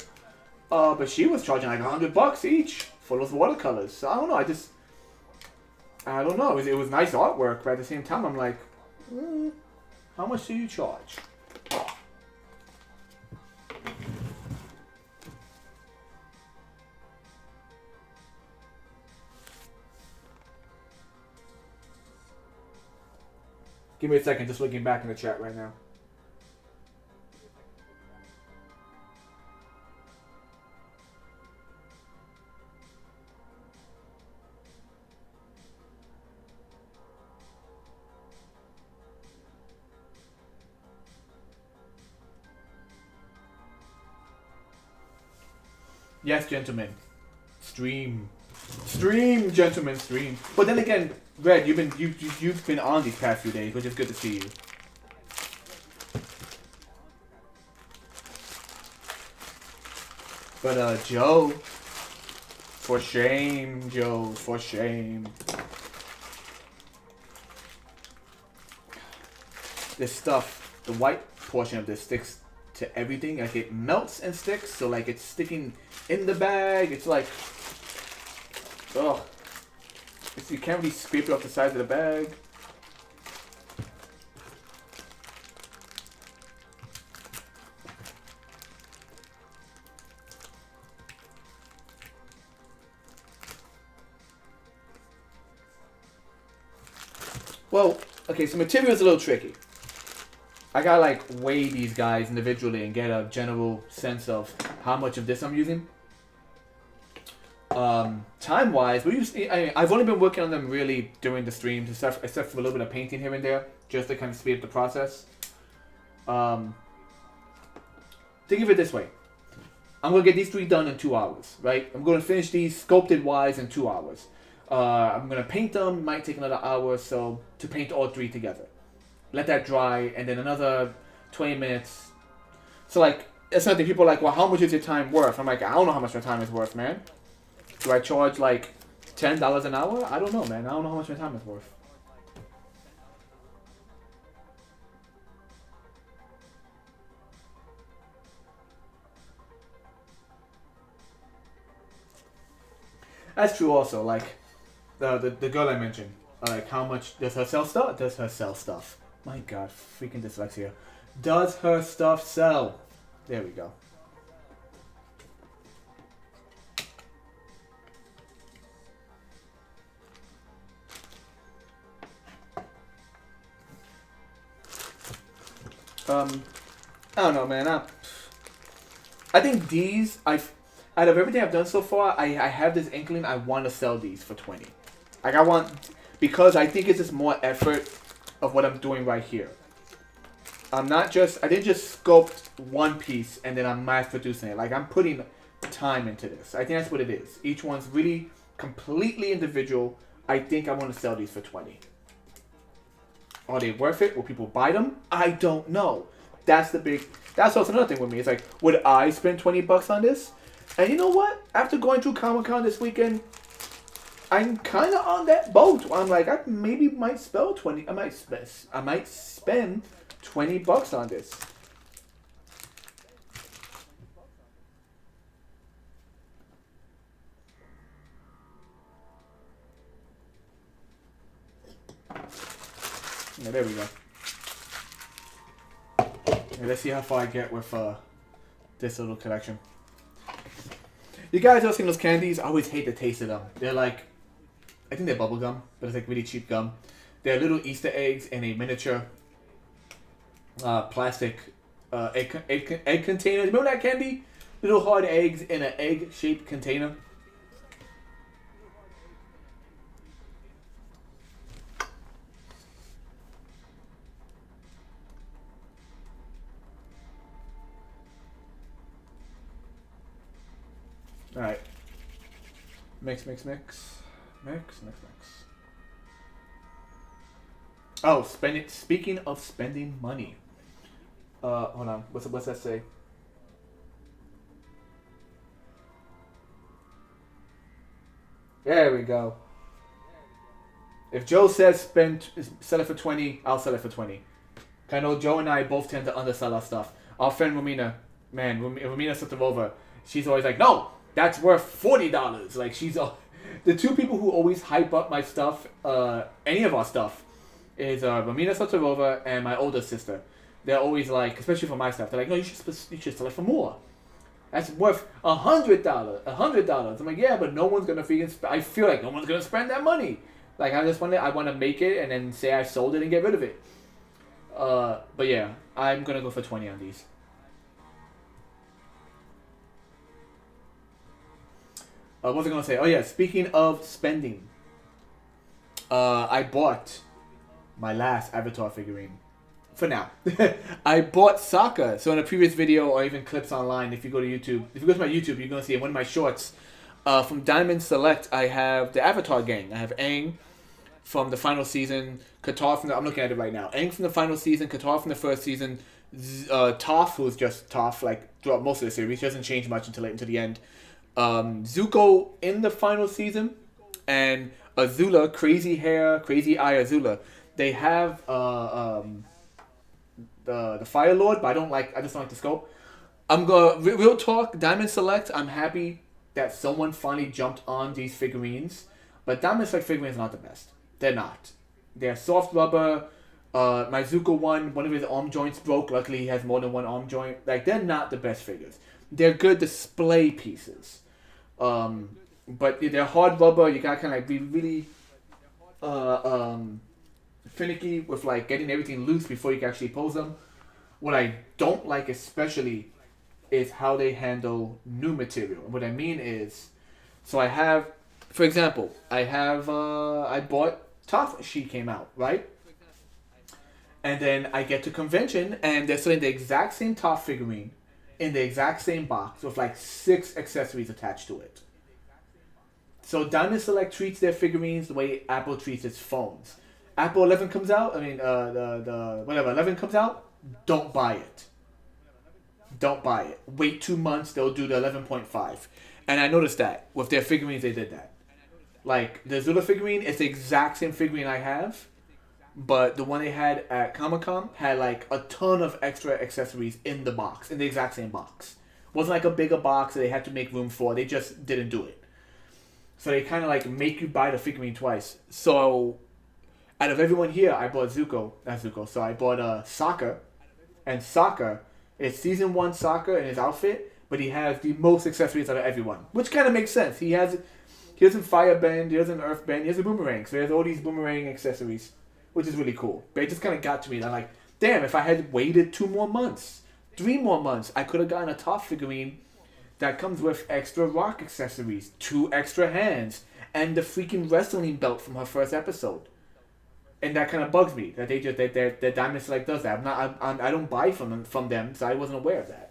But she was charging like $100 each for those watercolors. So I don't know. I don't know. It was nice artwork, but at the same time, I'm like, how much do you charge? Give me a second, just looking back in the chat right now. Yes, gentlemen. Stream, gentlemen, stream. But then again, Red, you've been on these past few days, which is good to see you. But Joe, for shame, Joe, for shame. This stuff, the white portion of this sticks to everything. Like it melts and sticks, so like it's sticking in the bag. It's like, oh, You can't really scrape it off the sides of the bag. Well, okay, so material is a little tricky. I gotta like weigh these guys individually and get a general sense of how much of this I'm using. Time wise, I've only been working on them really during the streams, except for a little bit of painting here and there, just to kind of speed up the process. Think of it this way: I'm gonna get these 3 done in 2 hours, right? I'm gonna finish these sculpted wise in 2 hours. I'm gonna paint them. Might take another hour or so to paint all 3 together. Let that dry, and then another 20 minutes. So like, it's something people are like, well, how much is your time worth? I'm like, I don't know how much my time is worth, man. Do I charge like $10 an hour? I don't know, man. I don't know how much my time is worth. That's true also, like, the girl I mentioned. Like, how much does her sell stuff? Does her sell stuff? My god, freaking dyslexia. Does her stuff sell? There we go. I don't know, man. I think these, out of everything I've done so far, I have this inkling I want to sell these for 20. Like, because I think it's just more effort of what I'm doing right here. I didn't just sculpt one piece and then I'm mass producing it. Like, I'm putting time into this. I think that's what it is. Each one's really completely individual. I think I want to sell these for 20. Are they worth it? Will people buy them? I don't know. That's also another thing with me. It's like, would I spend $20 on this? And you know what? After going through Comic-Con this weekend, I'm kind of on that boat. I'm like, I maybe might spend 20. I might spend $20 on this. Yeah, there we go. Yeah, let's see how far I get with this little collection. You guys ever seen those candies? I always hate the taste of them. They're like, I think they're bubble gum, but it's like really cheap gum. They're little Easter eggs in a miniature plastic egg container. Remember that candy? Little hard eggs in an egg-shaped container. Alright. Mix. Oh, speaking of spending money. Hold on. What's that say? There we go. If Joe says sell it for 20, I'll sell it for 20. I know Joe and I both tend to undersell our stuff. Our friend Romina, Romina Sotovova, she's always like, no, that's worth $40. Like, she's the two people who always hype up my stuff, any of our stuff, is Romina Sotovova and my older sister. They're always like, especially for my stuff, they're like, no, you should sell it for more. That's worth $100. $100. I'm like, yeah, but no one's gonna I feel like no one's gonna spend that money. Like, I want to make it and then say I sold it and get rid of it. But yeah, I'm gonna go for 20 on these. What was I gonna say? Oh yeah, speaking of spending, I bought my last Avatar figurine. For now. I bought Sokka. So in a previous video or even clips online, if you go to YouTube, if you go to my YouTube, you're going to see in one of my shorts. From Diamond Select, I have the Avatar gang. I have Aang from the final season, Katara from I'm looking at it right now. Aang from the final season, Katara from the first season, Toph, who's just Toph, like, throughout most of the series. She doesn't change much until late into the end. Zuko in the final season, and Azula, crazy hair, crazy eye Azula. They have, the Fire Lord, but I just don't like the scope. I'm gonna real talk. Diamond Select. I'm happy that someone finally jumped on these figurines. But Diamond Select figurines are not the best. They're not. They're soft rubber. My Zuko one of his arm joints broke. Luckily, he has more than one arm joint. Like, they're not the best figures. They're good display pieces. But they're hard rubber. You gotta kind of like be really finicky with like getting everything loose before you can actually pose them. What I don't like especially is how they handle new material. And what I mean is, so I have, for example, I bought Toph. She came out, right? And then I get to convention, and they're selling the exact same Toph figurine in the exact same box with like 6 accessories attached to it. So Diamond Select treats their figurines the way Apple treats its phones. Apple 11 comes out, the 11 comes out, don't buy it. Don't buy it. Wait 2 months, they'll do the 11.5. And I noticed that with their figurines, they did that. Like, the Zula figurine is the exact same figurine I have, but the one they had at Comic-Con had like a ton of extra accessories in the box, in the exact same box. It wasn't like a bigger box that they had to make room for. They just didn't do it. So they kind of like make you buy the figurine twice. So out of everyone here, I bought So I bought Sokka. And Sokka is season 1 Sokka in his outfit, but he has the most accessories out of everyone, which kind of makes sense. He doesn't firebend, he doesn't earthbend, he has a boomerang. So he has all these boomerang accessories, which is really cool. But it just kind of got to me. I'm like, damn, if I had waited 2 more months, 3 more months, I could have gotten a Toph figurine that comes with extra rock accessories, 2 extra hands, and the freaking wrestling belt from her first episode. And that kind of bugs me that that Diamond Select does that. I don't buy from them, so I wasn't aware of that.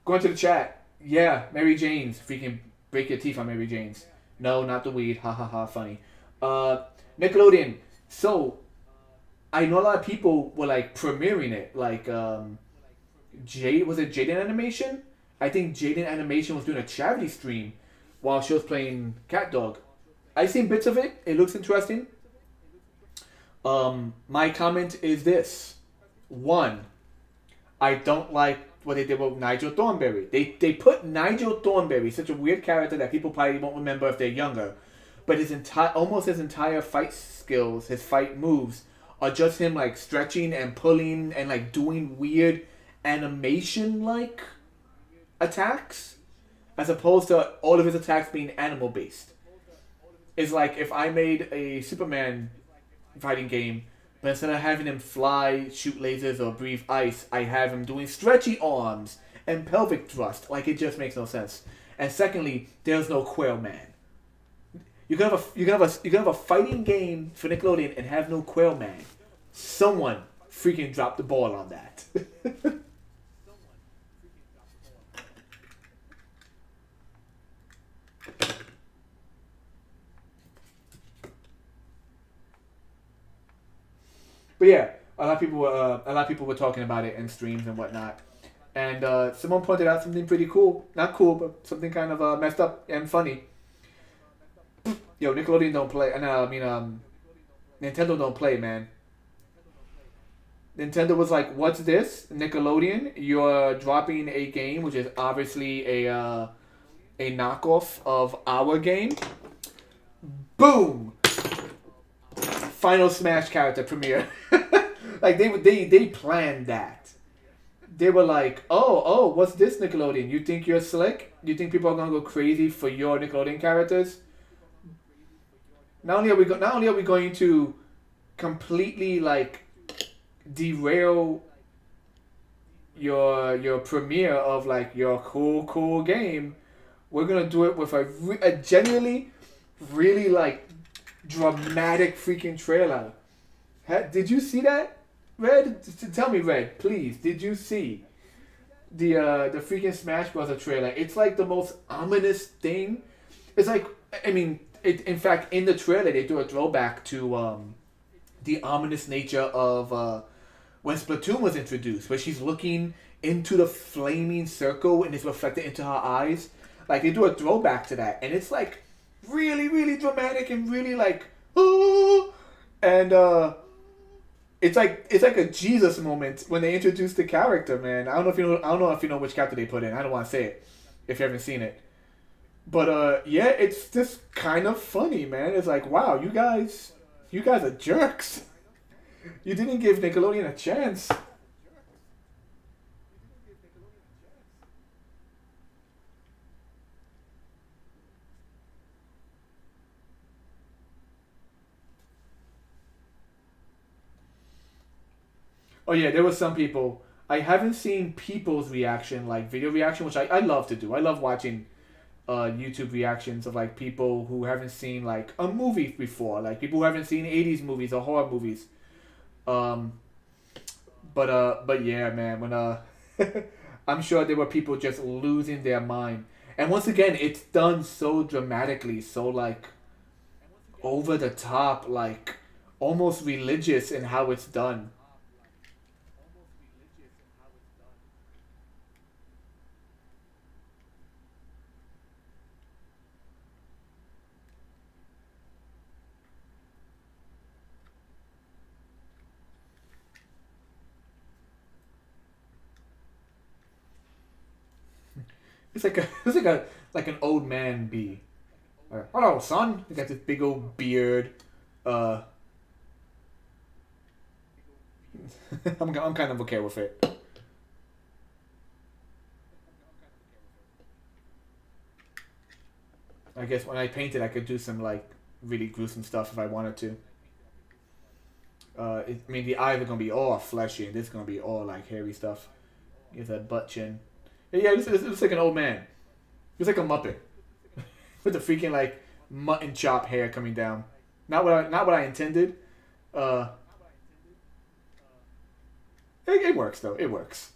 Going to the chat. Yeah, Mary Jane's. Freaking break your teeth on Mary Jane's. No, not the weed. Ha ha ha. Funny. Nickelodeon. So, I know a lot of people were like premiering it. Like, was it Jaden Animation? I think Jaden Animation was doing a charity stream while she was playing Cat Dog. I've seen bits of it. It looks interesting. My comment is this. 1, I don't like what they did with Nigel Thornberry. They put Nigel Thornberry, such a weird character that people probably won't remember if they're younger, but his entire fight skills, his fight moves, are just him like stretching and pulling and like doing weird animation like attacks, as opposed to all of his attacks being animal based. It's like if I made a Superman fighting game, but instead of having him fly, shoot lasers, or breathe ice, I have him doing stretchy arms and pelvic thrust. Like, it just makes no sense. And secondly, there's no Quail Man. You can have a fighting game for Nickelodeon and have no Quail Man. Someone freaking dropped the ball on that. But yeah, a lot of people were talking about it in streams and whatnot, and someone pointed out something pretty cool, not cool, but something kind of messed up and funny. Yo, Nickelodeon don't play, Nintendo don't play, man. Nintendo was like, "What's this, Nickelodeon? You're dropping a game which is obviously a knockoff of our game." Boom. Final Smash character premiere. Like they planned that. They were like, oh, what's this, Nickelodeon? You think you're slick? You think people are gonna go crazy for your Nickelodeon characters? Not only are we going to completely like derail your premiere of like your cool game, we're gonna do it with a genuinely really like dramatic freaking trailer. Did you see that, Red? Tell me, Red, please. Did you see the freaking Smash Bros. Trailer? It's like the most ominous thing. It's like, in fact, in the trailer they do a throwback to the ominous nature of when Splatoon was introduced, where she's looking into the flaming circle and it's reflected into her eyes. Like, they do a throwback to that, and it's like really, really dramatic and really like, oh, and it's like a Jesus moment when they introduce the character, man. I don't know if you know which character they put in. I don't want to say it if you haven't seen it. But yeah, it's just kind of funny, man. It's like, wow, you guys are jerks. You didn't give Nickelodeon a chance. Oh yeah, there was some people. I haven't seen people's reaction, like video reaction, which I love to do. I love watching YouTube reactions of like people who haven't seen like a movie before, like people who haven't seen '80s movies or horror movies. Um, but yeah, man, when I'm sure there were people just losing their mind. And once again, it's done so dramatically, so like over the top, like almost religious in how it's done. It's like a it's like an old man bee. Hello, son. He got this big old beard. Uh, I'm kind of okay with it. I guess when I painted, I could do some like really gruesome stuff if I wanted to. I mean, the eyes are gonna be all fleshy, and this is gonna be all like hairy stuff. Here's a butt chin. Yeah, this looks like an old man. He's like a muppet with the freaking like mutton chop hair coming down. Not what I intended. Uh, it works though. It works.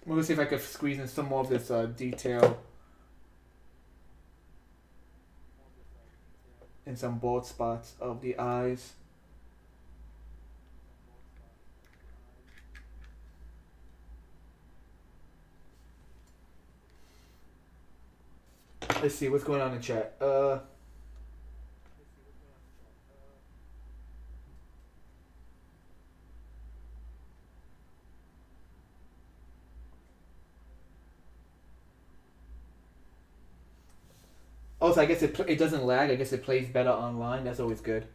Well, let's see if I could squeeze in some more of this detail in some bald spots of the eyes. Let's see what's going on in chat. Also, I guess it doesn't lag. I guess it plays better online. That's always good.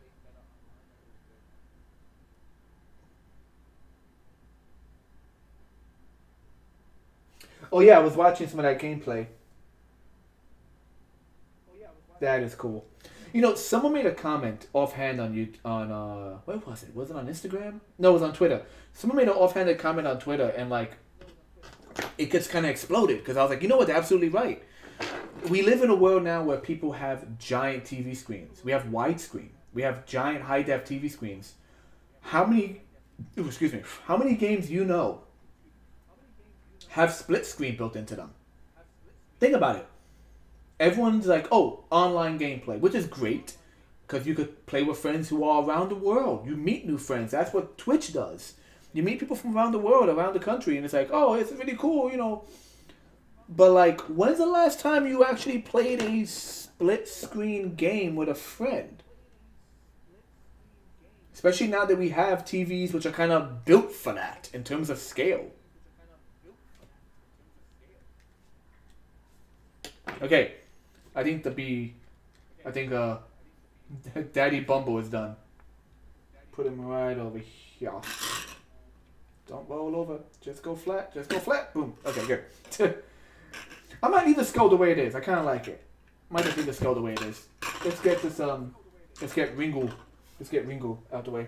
Oh yeah, I was watching some of that gameplay. That is cool. You know, someone made a comment offhand on you on where was it? Was it on Instagram? No, it was on Twitter. Someone made an offhanded comment on Twitter, and like it gets kind of exploded because I was like, you know what? They're absolutely right. We live in a world now where people have giant TV screens. We have widescreen. We have giant high def TV screens. How many? Ooh, excuse me. How many games you know have split screen built into them? Think about it. Everyone's like, oh, online gameplay, which is great because you could play with friends who are around the world. You meet new friends. That's what Twitch does. You meet people from around the world, around the country, and it's like, oh, it's really cool, you know. But like, when's the last time you actually played a split screen game with a friend? Especially now that we have TVs which are kind of built for that in terms of scale. Okay, I think I think Daddy Bumble is done. Put him right over here. Don't roll over. Just go flat. Just go flat. Boom. Okay, good. I might leave the skull the way it is. I kind of like it. Might just leave the skull the way it is. Let's get this let's get Ringo. Let's get Ringo out the way.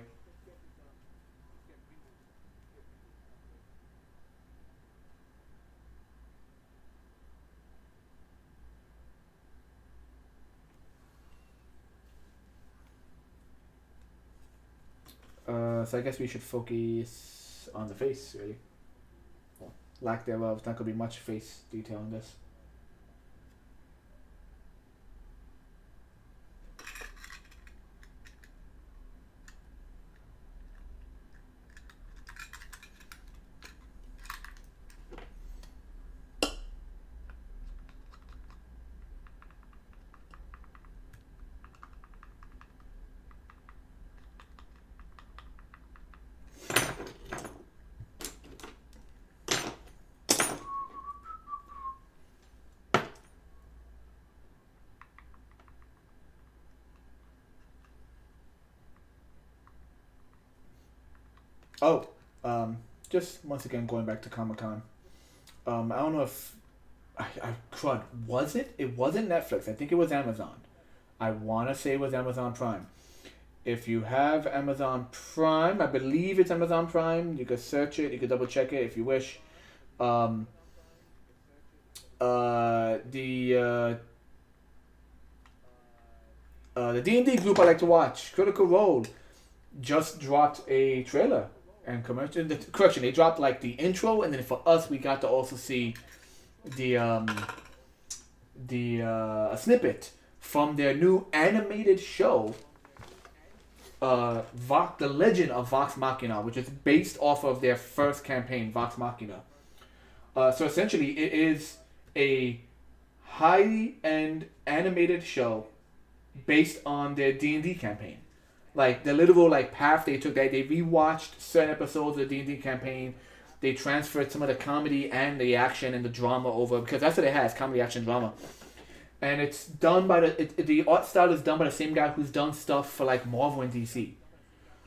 So I guess we should focus on the face, really. Well, lack thereof. Not gonna be much face detail in this. Oh, just once again going back to Comic Con. I don't know if crud, was it? It wasn't Netflix. I think it was Amazon. I want to say it was Amazon Prime. If you have Amazon Prime, I believe it's Amazon Prime. You could search it. You could double check it if you wish. Um, uh, the uh, the D&D group I like to watch, Critical Role, just dropped a trailer and commercial. Correction, they dropped like the intro, and then for us, we got to also see the a snippet from their new animated show, The Legend of Vox Machina, which is based off of their first campaign, Vox Machina. So essentially, it is a high-end animated show based on their D&D campaign. Like the literal like path they took, that they rewatched certain episodes of the D&D campaign. They transferred some of the comedy and the action and the drama over, because that's what it has: comedy, action, drama. And it's done by the art style is done by the same guy who's done stuff for like Marvel and DC.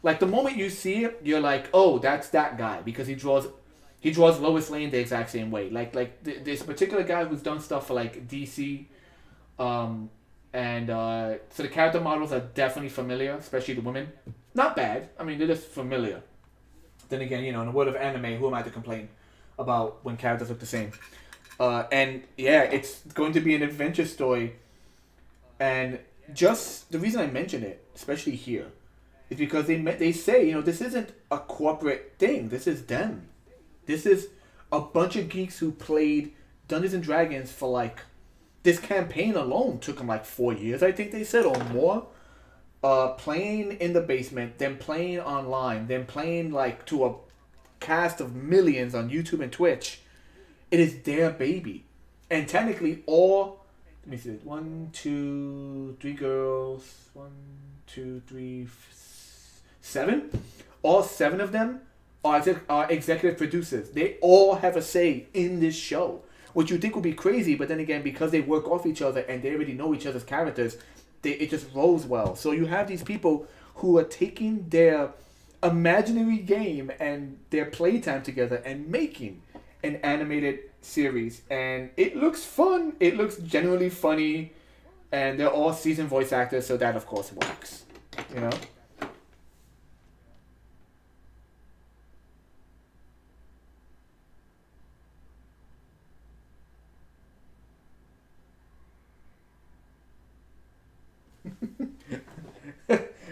Like the moment you see it, you're like, oh, that's that guy, because he draws Lois Lane the exact same way. This particular guy who's done stuff for like DC, and so the character models are definitely familiar, especially the women. Not bad. I mean, they're just familiar. Then again, in the world of anime, who am I to complain about when characters look the same? And yeah, it's going to be an adventure story. And just the reason I mention it, especially here, is because they say, this isn't a corporate thing. This is them. This is a bunch of geeks who played Dungeons and Dragons for like, this campaign alone took them like 4 years, I think they said, or more. Playing in the basement, then playing online, then playing like to a cast of millions on YouTube and Twitch. It is their baby. And technically let me see, 1, 2, 3 girls, 1, 2, 3, 7. All 7 of them are executive producers. They all have a say in this show, which you think would be crazy, but then again, because they work off each other and they already know each other's characters, it just rolls well. So you have these people who are taking their imaginary game and their playtime together and making an animated series, and it looks fun. It looks genuinely funny, and they're all seasoned voice actors, so that of course works. You know.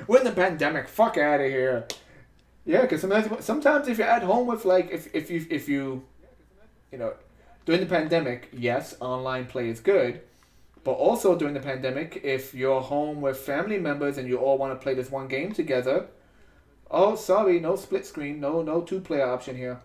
We're in the pandemic. Fuck out of here. Yeah, because sometimes if you're at home with like if you during the pandemic, yes, online play is good, but also during the pandemic, if you're home with family members and you all want to play this one game together, oh sorry, no split screen, no 2-player option here.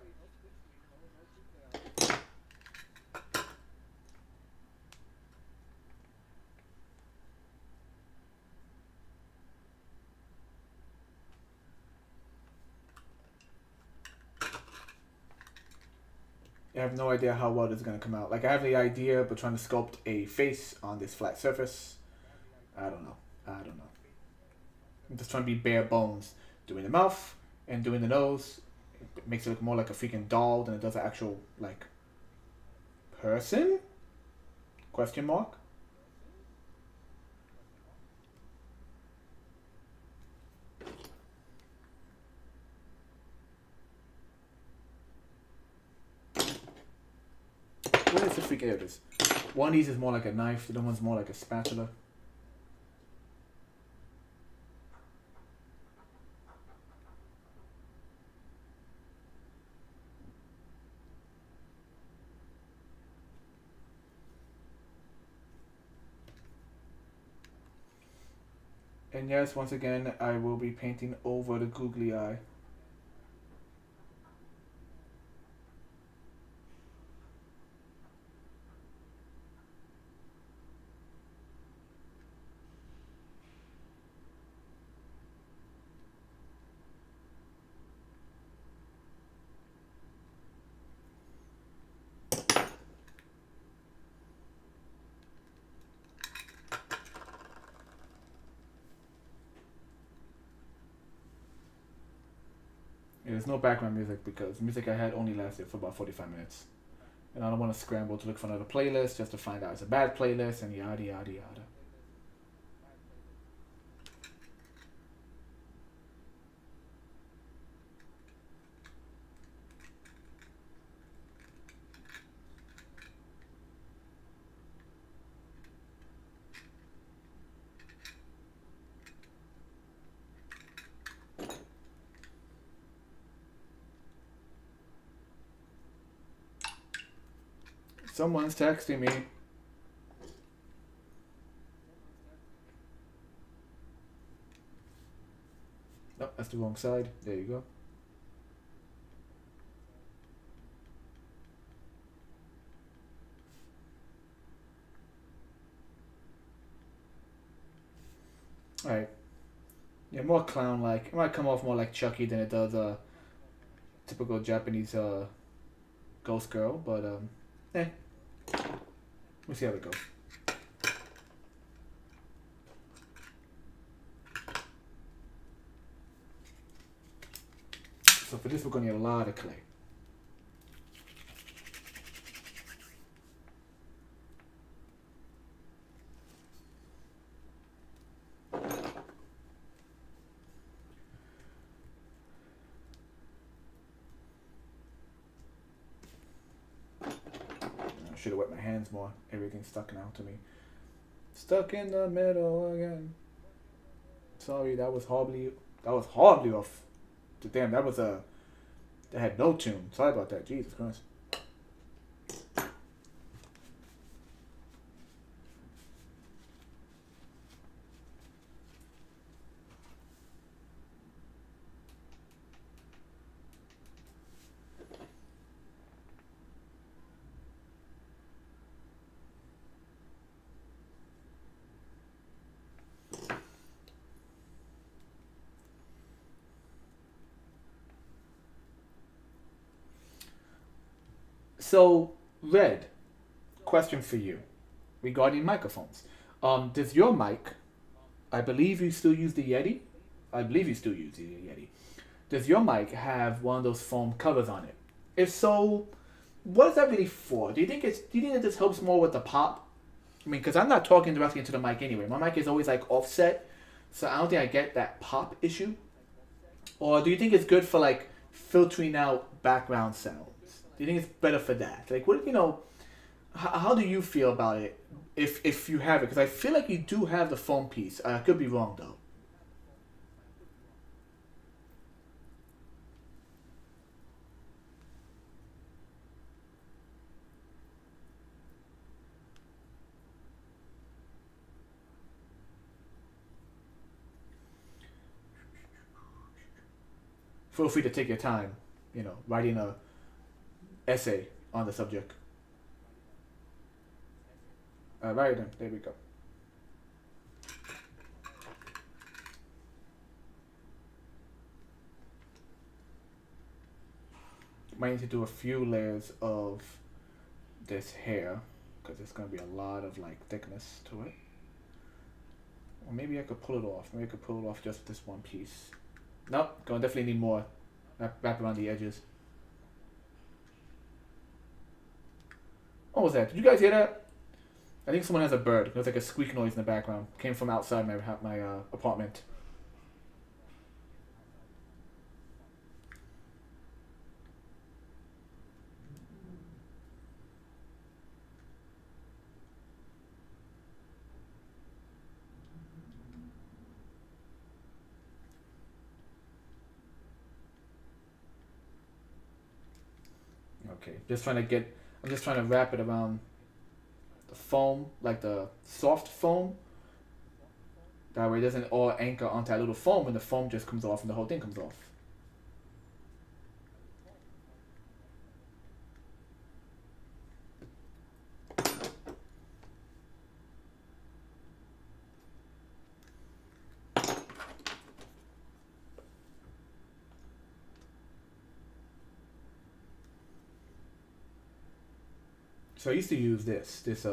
I have no idea how well this is going to come out. Like, I have the idea, but trying to sculpt a face on this flat surface, I don't know. I'm just trying to be bare bones. Doing the mouth and doing the nose, it makes it look more like a freaking doll than it does an actual, like, person? Question mark? What is the freaking areas? One of these is more like a knife, the other one's more like a spatula. And yes, once again, I will be painting over the googly eye. There's no background music because the music I had only lasted for about 45 minutes. And I don't want to scramble to look for another playlist just to find out it's a bad playlist and yada yada yada. Someone's texting me. No, that's the wrong side. There you go. Alright. Yeah, more clown-like. It might come off more like Chucky than it does typical Japanese ghost girl, but we'll see how it goes. So for this we're gonna need a lot of clay. Should have wet my hands more. Everything's stuck now to me. Stuck in the middle again. Sorry, that was horribly off. Damn, that had no tune. Sorry about that. Jesus Christ. So, Red, question for you regarding microphones. Does your mic, I believe you still use the Yeti? I believe you still use the Yeti. Does your mic have one of those foam covers on it? If so, what is that really for? Do you think it just helps more with the pop? I mean, because I'm not talking directly into the mic anyway. My mic is always like offset, so I don't think I get that pop issue. Or do you think it's good for like filtering out background sounds? Do you think it's better for that? Like, what how do you feel about it if you have it? Because I feel like you do have the foam piece. I could be wrong though. Feel free to take your time, writing a essay on the subject. Right then, there we go. Might need to do a few layers of this hair because there's gonna be a lot of like thickness to it. Or maybe I could pull it off. Maybe I could pull it off just this one piece. Nope, gonna definitely need more. Wrap around the edges. What was that? Did you guys hear that? I think someone has a bird. There's like a squeak noise in the background. Came from outside my apartment. Okay, I'm just trying to wrap it around the foam, like the soft foam. That way it doesn't all anchor onto that little foam and the foam just comes off and the whole thing comes off. So I used to use this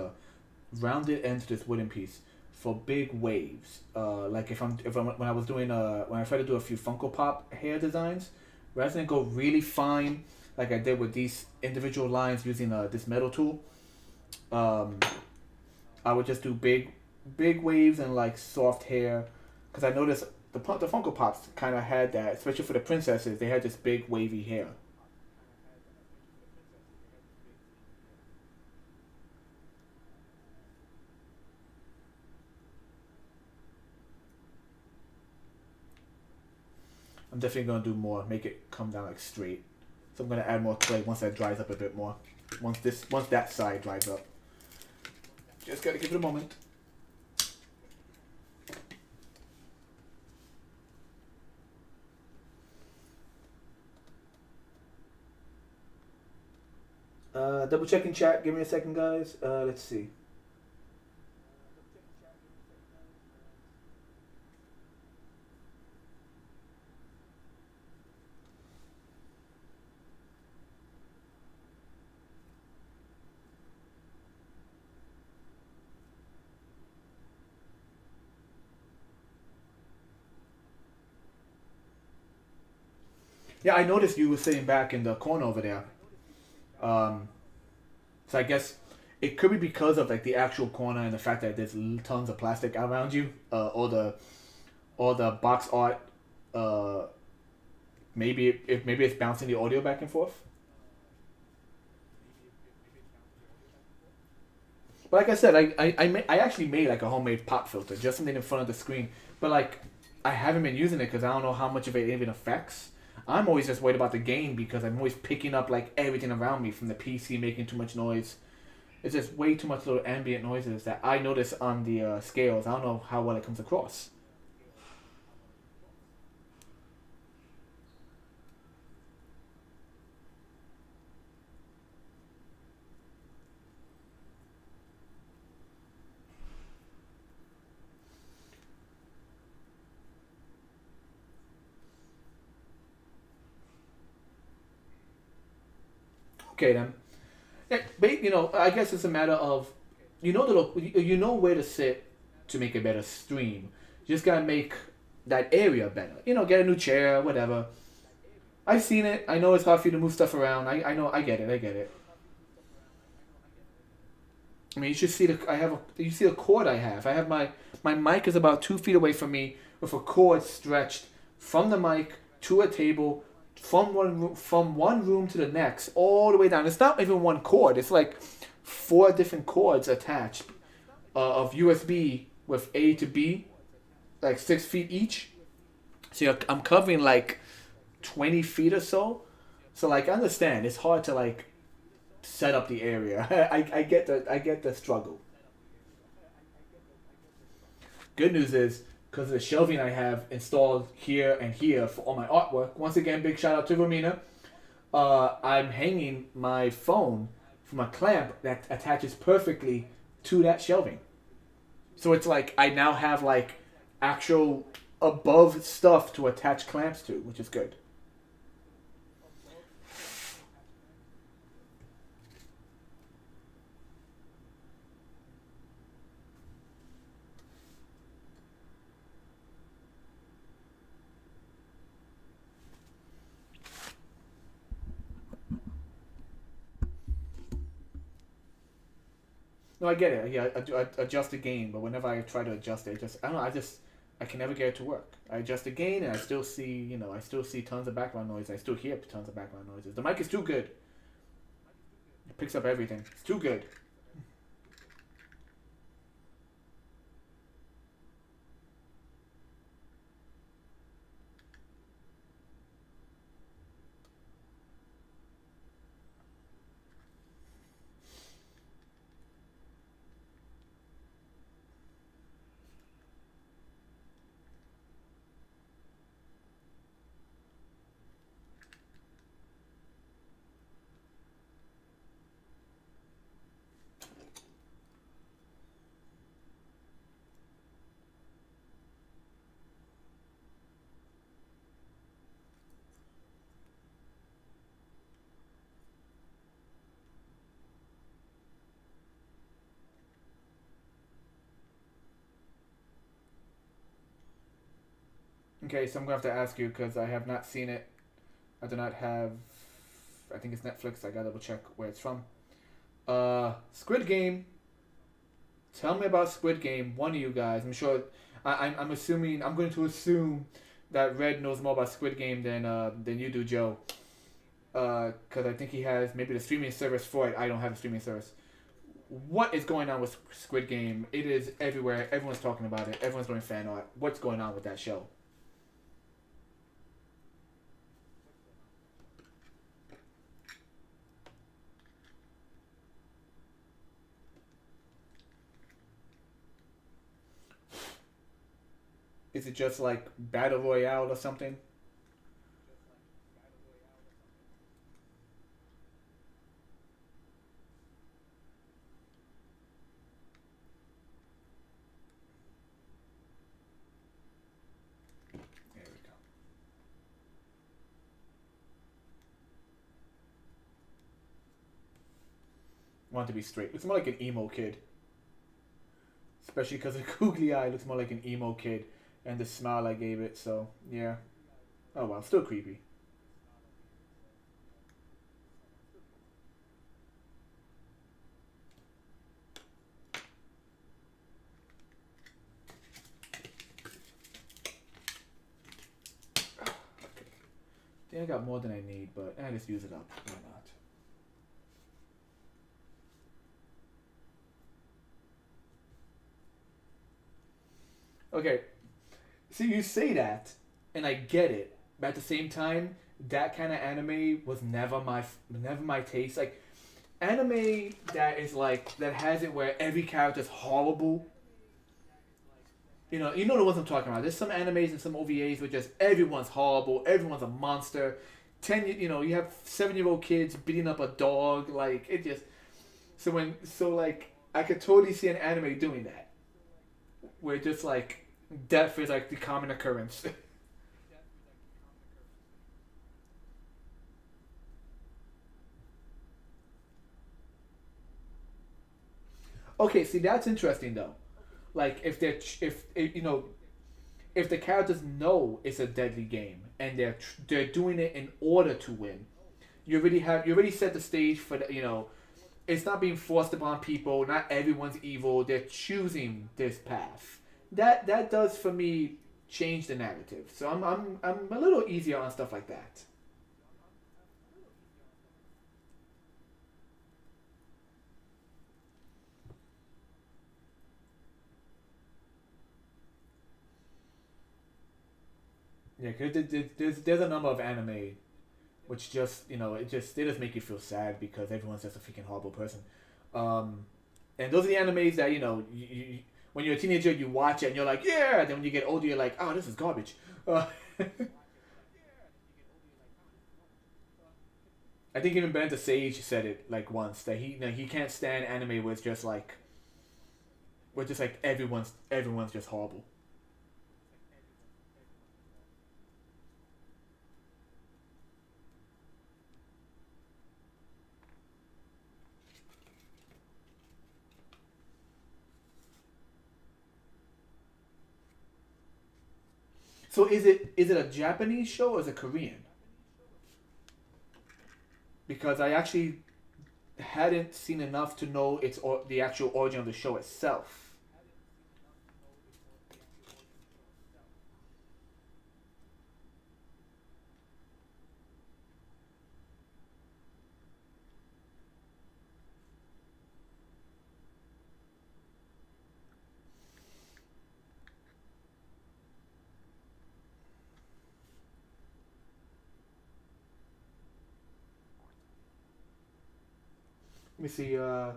rounded end to this wooden piece for big waves. Like if I'm when I was doing when I tried to do a few Funko Pop hair designs, rather than go really fine like I did with these individual lines using this metal tool, um, I would just do big waves and like soft hair, because I noticed the Funko Pops kind of had that, especially for the princesses. They had this big wavy hair. I'm definitely gonna do more, make it come down like straight. So I'm gonna add more clay once that dries up a bit more. Once that side dries up. Just gotta give it a moment. Double checking chat. Give me a second, guys. Let's see. Yeah, I noticed you were sitting back in the corner over there. Um, so I guess it could be because of like the actual corner and the fact that there's tons of plastic around you. Or the box art. Uh, maybe it's bouncing the audio back and forth. But like I said, I actually made like a homemade pop filter, just something in front of the screen. But like, I haven't been using it because I don't know how much of it even affects. I'm always just worried about the gain because I'm always picking up like everything around me from the PC making too much noise. It's just way too much little ambient noises that I notice on the scales. I don't know how well it comes across. Okay then. Yeah, but I guess it's a matter of you know where to sit to make a better stream. You just gotta make that area better. Get a new chair, whatever. I've seen it. I know it's hard for you to move stuff around. I know. I get it. I get it. I mean, you should see you see the cord I have. I have my mic is about 2 feet away from me with a cord stretched from the mic to a table from one room to the next all the way down. It's not even one cord. It's like four different cords attached of USB with A to B, like 6 feet each. So I'm covering like 20 feet or so. So like, I understand it's hard to like set up the area. I get the struggle. Good news is because of the shelving I have installed here and here for all my artwork. Once again, big shout out to Romina. I'm hanging my phone from a clamp that attaches perfectly to that shelving. So it's like I now have like actual above stuff to attach clamps to, which is good. No, I get it. Yeah, I adjust the gain, but whenever I try to adjust it, I don't know. I can never get it to work. I adjust the gain, and I still see tons of background noise. I still hear tons of background noises. The mic is too good. It picks up everything. It's too good. Okay, so I'm gonna have to ask you because I have not seen it I do not have. I think it's Netflix. I gotta double check where it's from. Squid Game. Tell me about Squid Game. One of you guys. I'm sure. I'm assuming. I'm going to assume that Red knows more about Squid Game than you do, Joe. Because I think he has maybe the streaming service for it. I don't have the streaming service. What is going on with Squid Game? It is everywhere. Everyone's talking about it. Everyone's doing fan art. What's going on with that show? Is it just like Battle Royale or something? There we go. Want to be straight. Looks more like an emo kid. Especially because the googly eye looks more like an emo kid. And the smile I gave it, so yeah. Oh well, still creepy. I think I got more than I need, but I just use it up. Why not? Okay, see, you say that, and I get it, but at the same time, that kind of anime was never my taste. Like anime that is like that has it where every character is horrible. You know the ones I'm talking about. There's some animes and some OVAs where just everyone's horrible, everyone's a monster. You have 7-year-old kids beating up a dog. Like it just like I could totally see an anime doing that, where just like death is like the common occurrence. Okay, see that's interesting though. Like if if the characters know it's a deadly game and they're doing it in order to win, you already set the stage for the. It's not being forced upon people. Not everyone's evil. They're choosing this path. That does for me change the narrative. So I'm a little easier on stuff like that. Yeah, because there's a number of anime which just they just make you feel sad because everyone's just a freaking horrible person. Um, and those are the animes that when you're a teenager you watch it and you're like yeah. Then when you get older you're like oh this is garbage. I think even Ben the Sage said it like once that he can't stand anime where it's just like everyone's just horrible. So is it a Japanese show or is it Korean? Because I actually hadn't seen enough to know the actual origin of the show itself. Let me see. The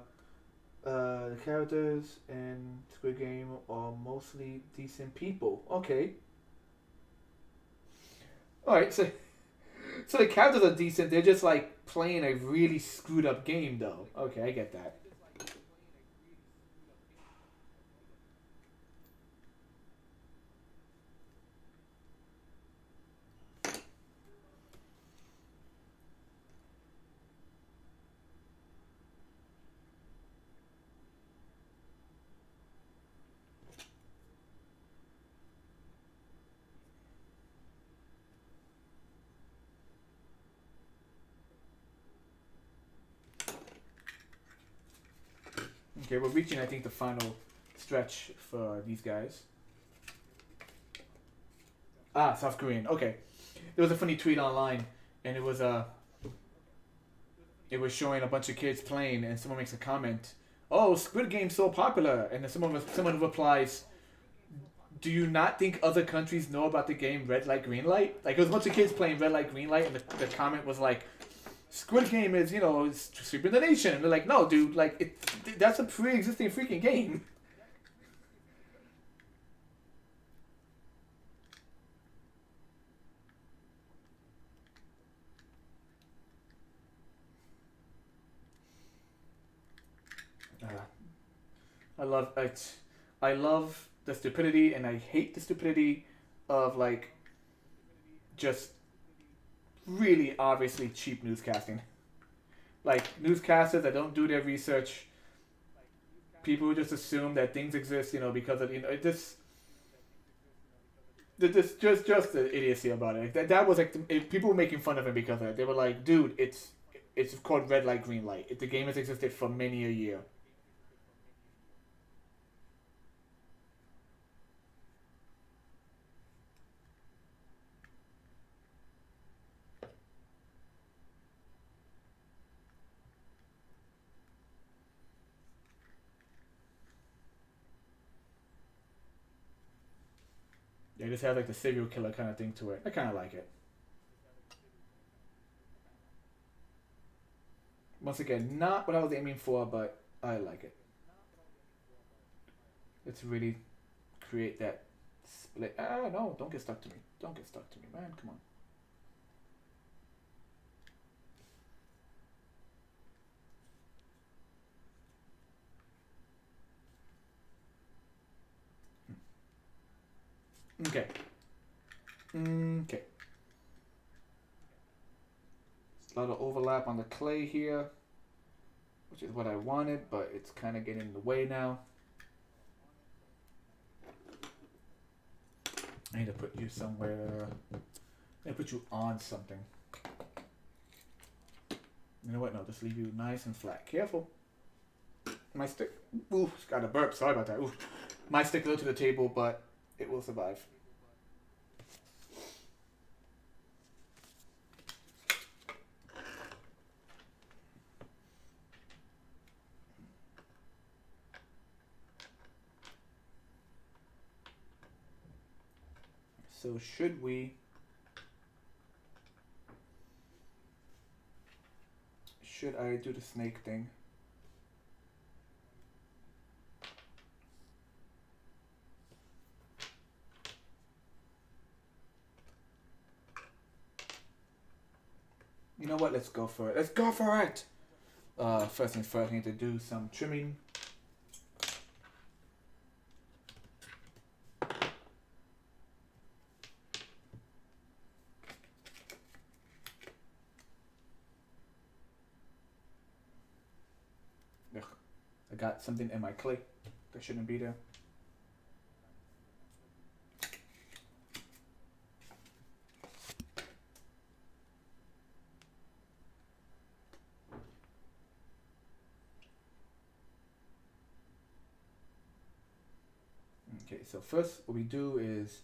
characters in Squid Game are mostly decent people. Okay. All right. So the characters are decent. They're just like playing a really screwed up game, though. Okay, I get that. Okay, we're reaching, I think, the final stretch for these guys. Ah, South Korean. Okay. There was a funny tweet online, and it was showing a bunch of kids playing, and someone makes a comment, "Oh, Squid Game's so popular," and then someone replies, "Do you not think other countries know about the game Red Light Green Light?" Like, it was a bunch of kids playing Red Light Green Light, and the comment was like, "Squid Game is, it's sweeping the nation." And they're like, "No, dude, like that's a pre-existing freaking game." I love it. I love the stupidity, and I hate the stupidity of like just really obviously cheap newscasting. Like newscasters that don't do their research, people who just assume that things exist, because of it just the idiocy about it. That was like people were making fun of him because of it. They were like, "Dude, it's called Red Light Green Light. The game has existed for many a year." They just have like the serial killer kind of thing to it. I kind of like it. Once again, not what I was aiming for, but I like it. Let's really create that split. Ah, no, don't get stuck to me. Don't get stuck to me, man. Come on. Okay. Okay. A lot of overlap on the clay here, which is what I wanted, but it's kind of getting in the way now. I need to put you somewhere. I need to put you on something. You know what? No, just leave you nice and flat. Careful. My stick. Ooh, it's got a burp. Sorry about that. Ooh. My stick a little to the table, but it will survive. So should we... Should I do the snake thing? You know what? Let's go for it. Let's go for it! First things first, I need to do some trimming. Ugh. I got something in my clay that shouldn't be there. Okay, so first what we do is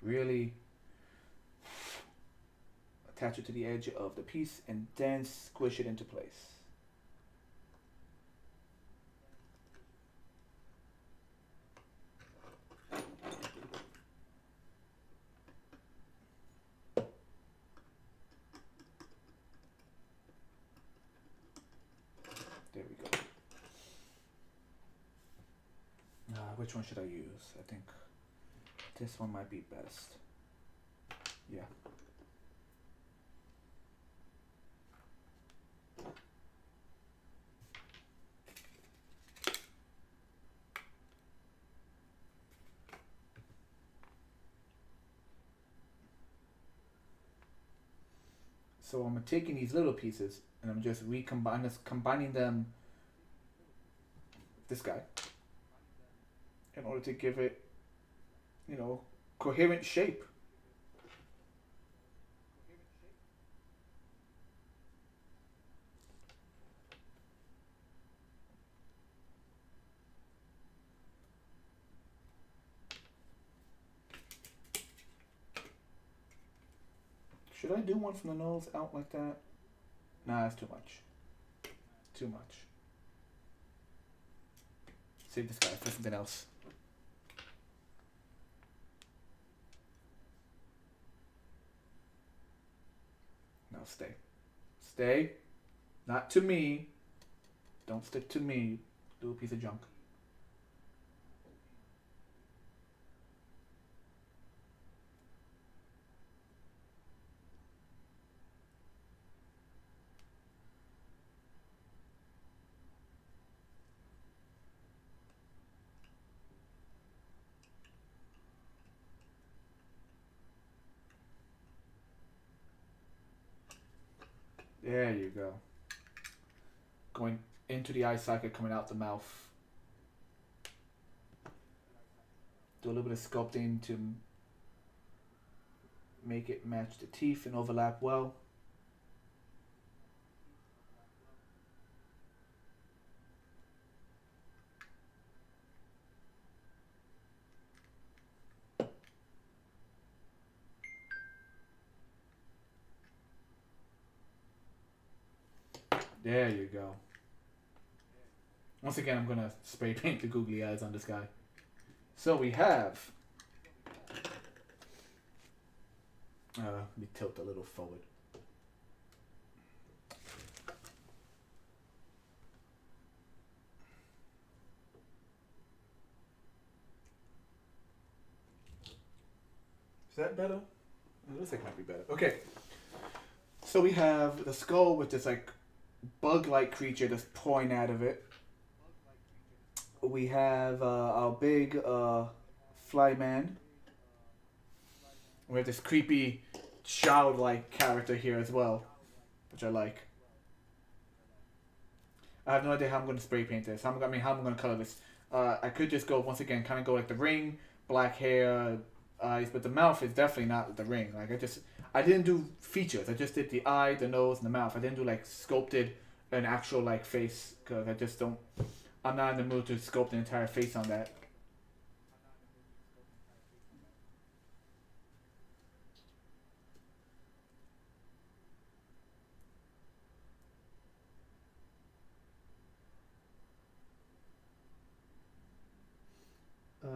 really attach it to the edge of the piece and then squish it into place. There we go. Which one should I use? I think this one might be best. Yeah. So I'm taking these little pieces and I'm just combining them with this guy in order to give it, coherent shape. Should I do one from the nose out like that? Nah, that's too much. Too much. Save this guy for something else. No, stay. Stay. Not to me. Don't stick to me. Little piece of junk. There you go. Going into the eye socket, coming out the mouth. Do a little bit of sculpting to make it match the teeth and overlap well. There you go. Once again, I'm gonna spray paint the googly eyes on this guy. So we have. Let me tilt a little forward. Is that better? It looks like it might be better. Okay. So we have the skull with this like bug-like creature that's pouring out of it. We have our big fly man. We have this creepy child-like character here as well, which I like. I have no idea how I'm going to spray paint this. How I'm going to color this. I could just go, once again, kind of go like the ring, black hair, eyes, but the mouth is definitely not the ring. Like I didn't do features. I just did the eye, the nose, and the mouth. I didn't do like sculpted an actual like face because I just don't. I'm not in the mood to sculpt the entire face on that.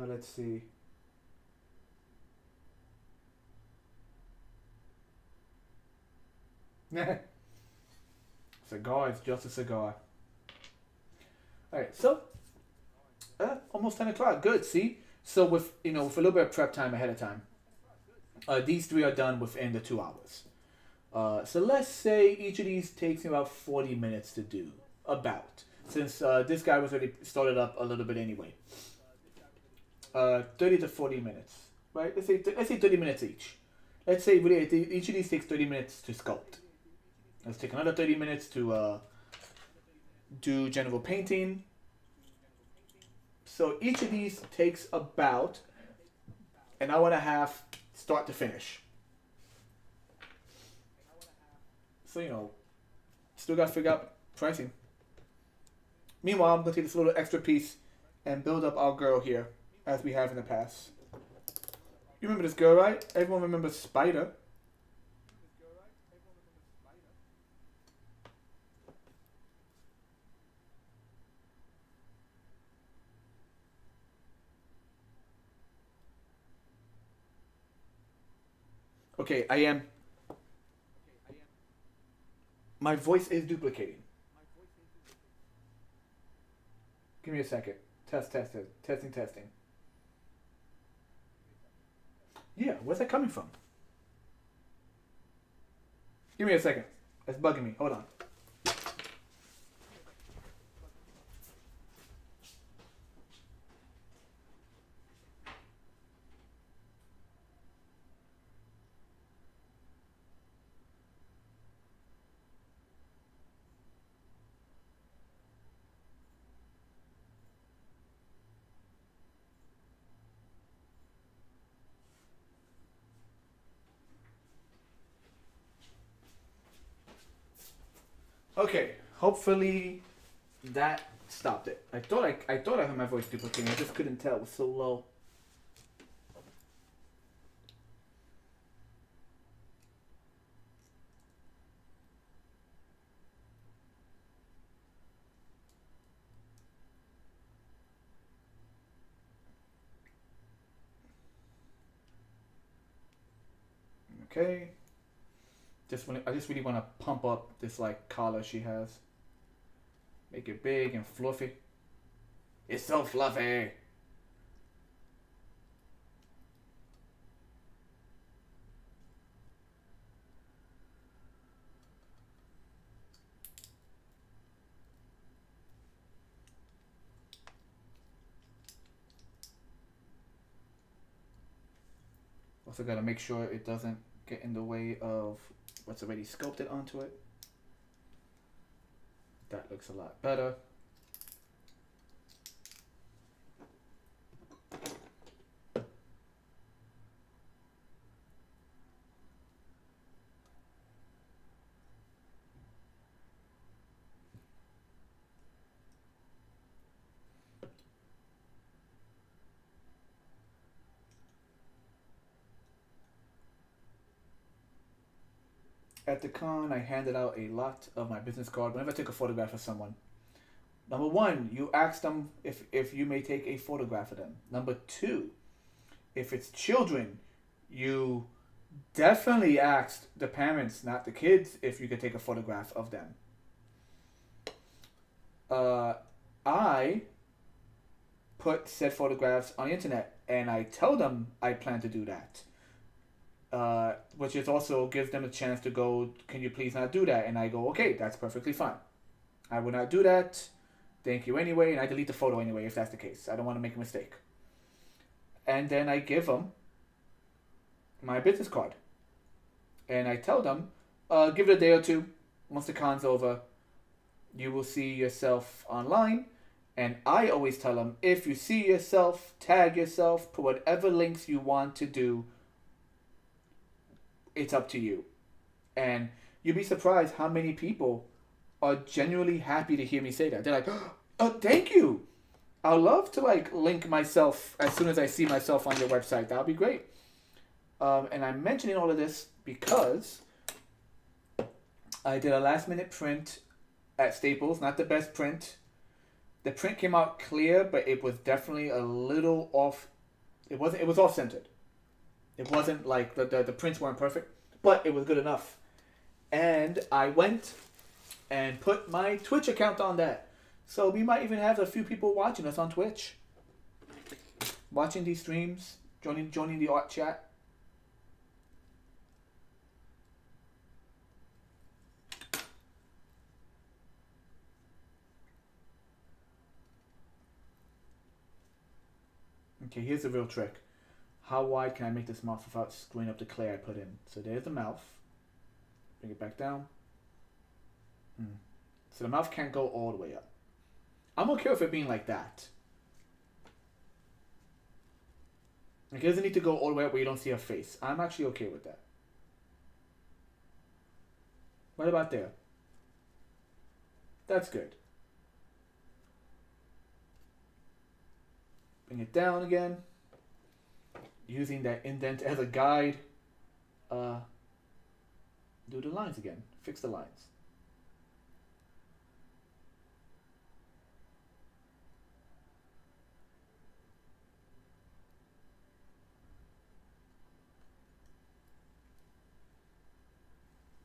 Let's see. Cigar is just a cigar. Alright, so almost 10 o'clock. Good, see? So with with a little bit of prep time ahead of time, these three are done within the 2 hours. So let's say each of these takes me about 40 minutes to do. About. Since this guy was already started up a little bit anyway. 30 to 40 minutes. Right? Let's say 30 minutes each. Let's say really, each of these takes 30 minutes to sculpt. Let's take another 30 minutes to do general painting. So each of these takes about an hour and a half start to finish. So, still got to figure out pricing. Meanwhile, I'm going to take this little extra piece and build up our girl here as we have in the past. You remember this girl, right? Everyone remembers Spider. Okay, I am. My voice is duplicating. Give me a second. Testing. Yeah, where's that coming from? Give me a second. That's bugging me. Hold on. Okay, hopefully that stopped it. I thought I heard my voice duplicating. I just couldn't tell. It was so low. Okay. I just really want to pump up this like collar she has. Make it big and fluffy. It's so fluffy. Also gotta make sure it doesn't get in the way of what's already sculpted onto it. That looks a lot better. At the con, I handed out a lot of my business card whenever I took a photograph of someone. Number one, you ask them if you may take a photograph of them. Number two, if it's children, you definitely asked the parents, not the kids, if you could take a photograph of them. I put said photographs on the internet, and I tell them I plan to do that. Which is also gives them a chance to go, can you please not do that? And I go, okay, that's perfectly fine. I will not do that. Thank you anyway. And I delete the photo anyway if that's the case. I don't want to make a mistake. And then I give them my business card. And I tell them, give it a day or two. Once the con's over, you will see yourself online. And I always tell them, if you see yourself, tag yourself, put whatever links you want to do. It's up to you. And you'd be surprised how many people are genuinely happy to hear me say that. They're like, oh, thank you. I'd love to like link myself as soon as I see myself on your website. That would be great. And I'm mentioning all of this because I did a last minute print at Staples. Not the best print. The print came out clear, but it was definitely a little off. It was off centered. It wasn't like the prints weren't perfect, but it was good enough. And I went and put my Twitch account on that. So we might even have a few people watching us on Twitch. Watching these streams, joining the art chat. Okay, here's the real trick. How wide can I make this mouth without screwing up the clay I put in? So there's the mouth. Bring it back down. So the mouth can't go all the way up. I'm okay with it being like that. Like, it doesn't need to go all the way up where you don't see her face. I'm actually okay with that. What about there? That's good. Bring it down again. Using that indent as a guide. Do the lines again. Fix the lines.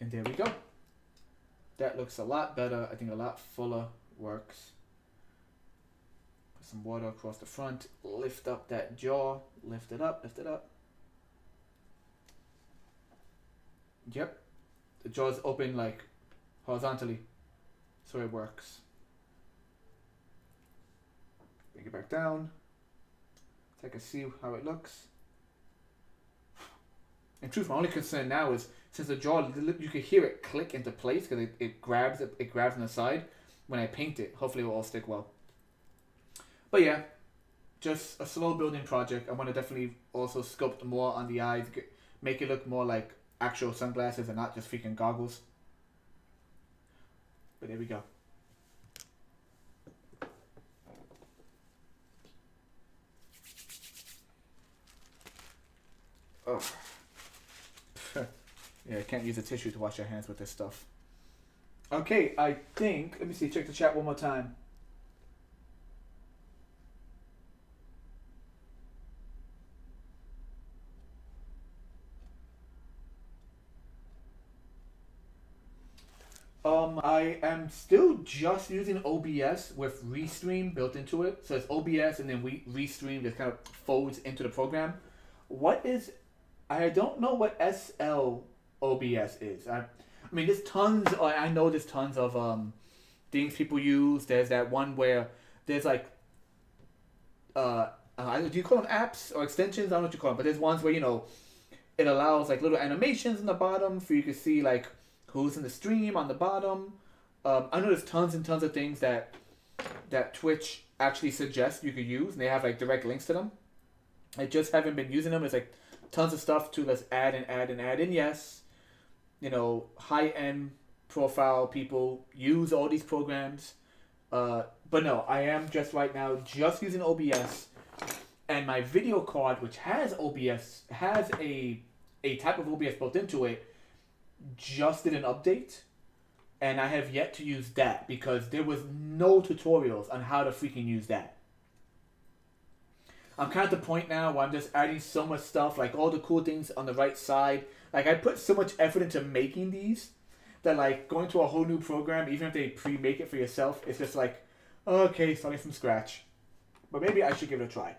And there we go. That looks a lot better. I think a lot fuller works. Put some water across the front. Lift up that jaw. Lift it up. Lift it up. Yep. The jaw is open like horizontally. So it works. Bring it back down. So I can see how it looks. In truth, my only concern now is since the jaw, you can hear it click into place because it grabs on the side. When I paint it, hopefully it will all stick well. But yeah, just a slow building project. I want to definitely also sculpt more on the eyes, make it look more like actual sunglasses and not just freaking goggles. But there we go. Oh. Yeah, I can't use a tissue to wash your hands with this stuff. Okay, I think, let me see, check the chat one more time. I am still just using OBS with Restream built into it. So it's OBS and then Restream just kind of folds into the program. What is? I don't know what SL OBS is. I mean, there's tons. I know there's tons of things people use. There's that one where there's like do you call them apps or extensions? I don't know what you call them, but there's ones where it allows like little animations in the bottom for you to see like who's in the stream on the bottom. I know there's tons and tons of things that Twitch actually suggests you could use, and they have like direct links to them. I just haven't been using them. It's like tons of stuff to let's add and add and add. And yes, high end profile people use all these programs. But no, I am just right now just using OBS, and my video card, which has OBS, has a type of OBS built into it, just did an update, and I have yet to use that because there was no tutorials on how to freaking use that. I'm kind of at the point now where I'm just adding so much stuff, like all the cool things on the right side. Like I put so much effort into making these that like going to a whole new program, even if they pre-make it for yourself, it's just like, okay, starting from scratch. But maybe I should give it a try.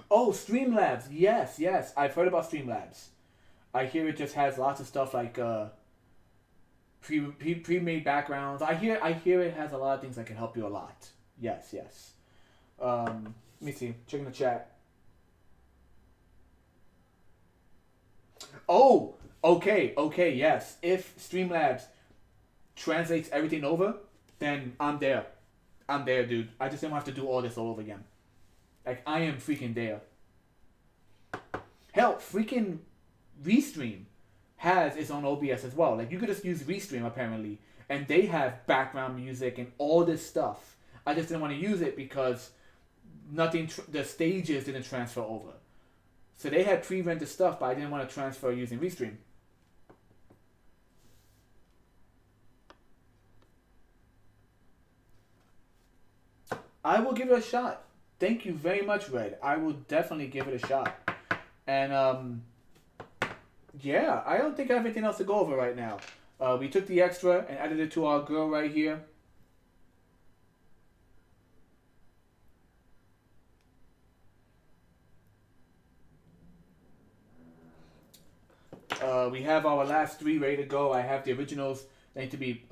Oh, Streamlabs. Yes, yes. I've heard about Streamlabs. I hear it just has lots of stuff like pre-made backgrounds. I hear it has a lot of things that can help you a lot. Yes, yes. Let me see. Checking the chat. Oh, okay, okay, yes. If Streamlabs translates everything over, then I'm there. I'm there, dude. I just don't have to do all this all over again. Like I am freaking there. Hell, freaking Restream has its own OBS as well. Like you could just use Restream apparently, and they have background music and all this stuff. I just didn't want to use it because the stages didn't transfer over. So they had pre-rendered stuff, but I didn't want to transfer using Restream. I will give it a shot. Thank you very much, Red. I will definitely give it a shot. And yeah, I don't think I have anything else to go over right now. We took the extra and added it to our girl right here. We have our last three ready to go. I have the originals. They need to be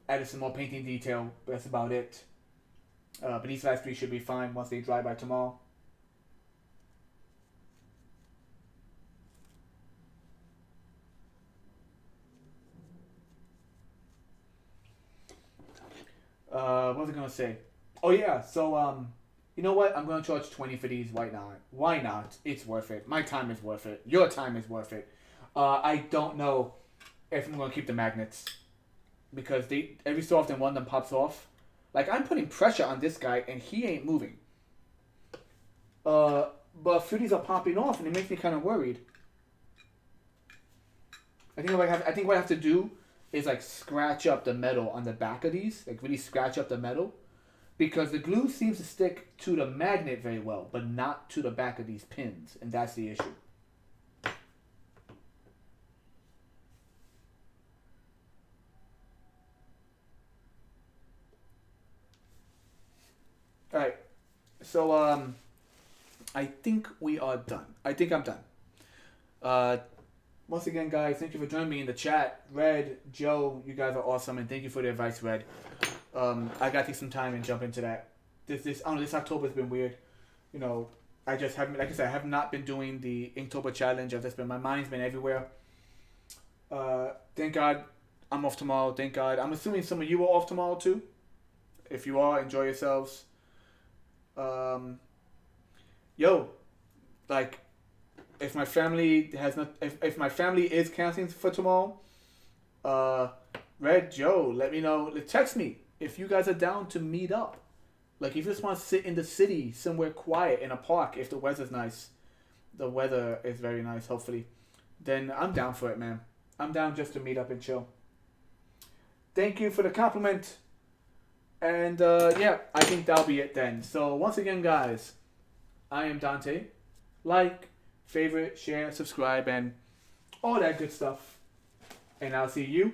added some more painting detail. That's about it. But these last three should be fine once they dry by tomorrow. What was I gonna say? Oh yeah, so you know what? I'm gonna charge 20 for these. Why not? Why not? It's worth it. My time is worth it. Your time is worth it. I don't know if I'm gonna keep the magnets because they every so often one of them pops off. Like I'm putting pressure on this guy and he ain't moving. But a few of these are popping off and it makes me kind of worried. I think what I have to do is like scratch up the metal on the back of these, like really scratch up the metal, because the glue seems to stick to the magnet very well, but not to the back of these pins, and that's the issue. All right, so I think we are done. I think I'm done. Uh, Once again, guys, thank you for joining me in the chat. Red, Joe, you guys are awesome, and thank you for the advice, Red. I gotta take some time and jump into that. I don't know, this October's been weird. I just haven't, like I said, I have not been doing the Inktober challenge. My mind's been everywhere. Thank God I'm off tomorrow. Thank God. I'm assuming some of you are off tomorrow too. If you are, enjoy yourselves. Yo, like, if my family if my family is canceling for tomorrow, Red, Joe, let me know. Text me if you guys are down to meet up. Like if you just want to sit in the city somewhere quiet in a park, if the weather's nice, the weather is very nice, hopefully, then I'm down for it, man. I'm down just to meet up and chill. Thank you for the compliment. And yeah, I think that'll be it then. So once again, guys, I am Dante. Like, favorite, share, subscribe, and all that good stuff. And I'll see you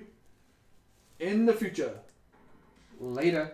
in the future. Later.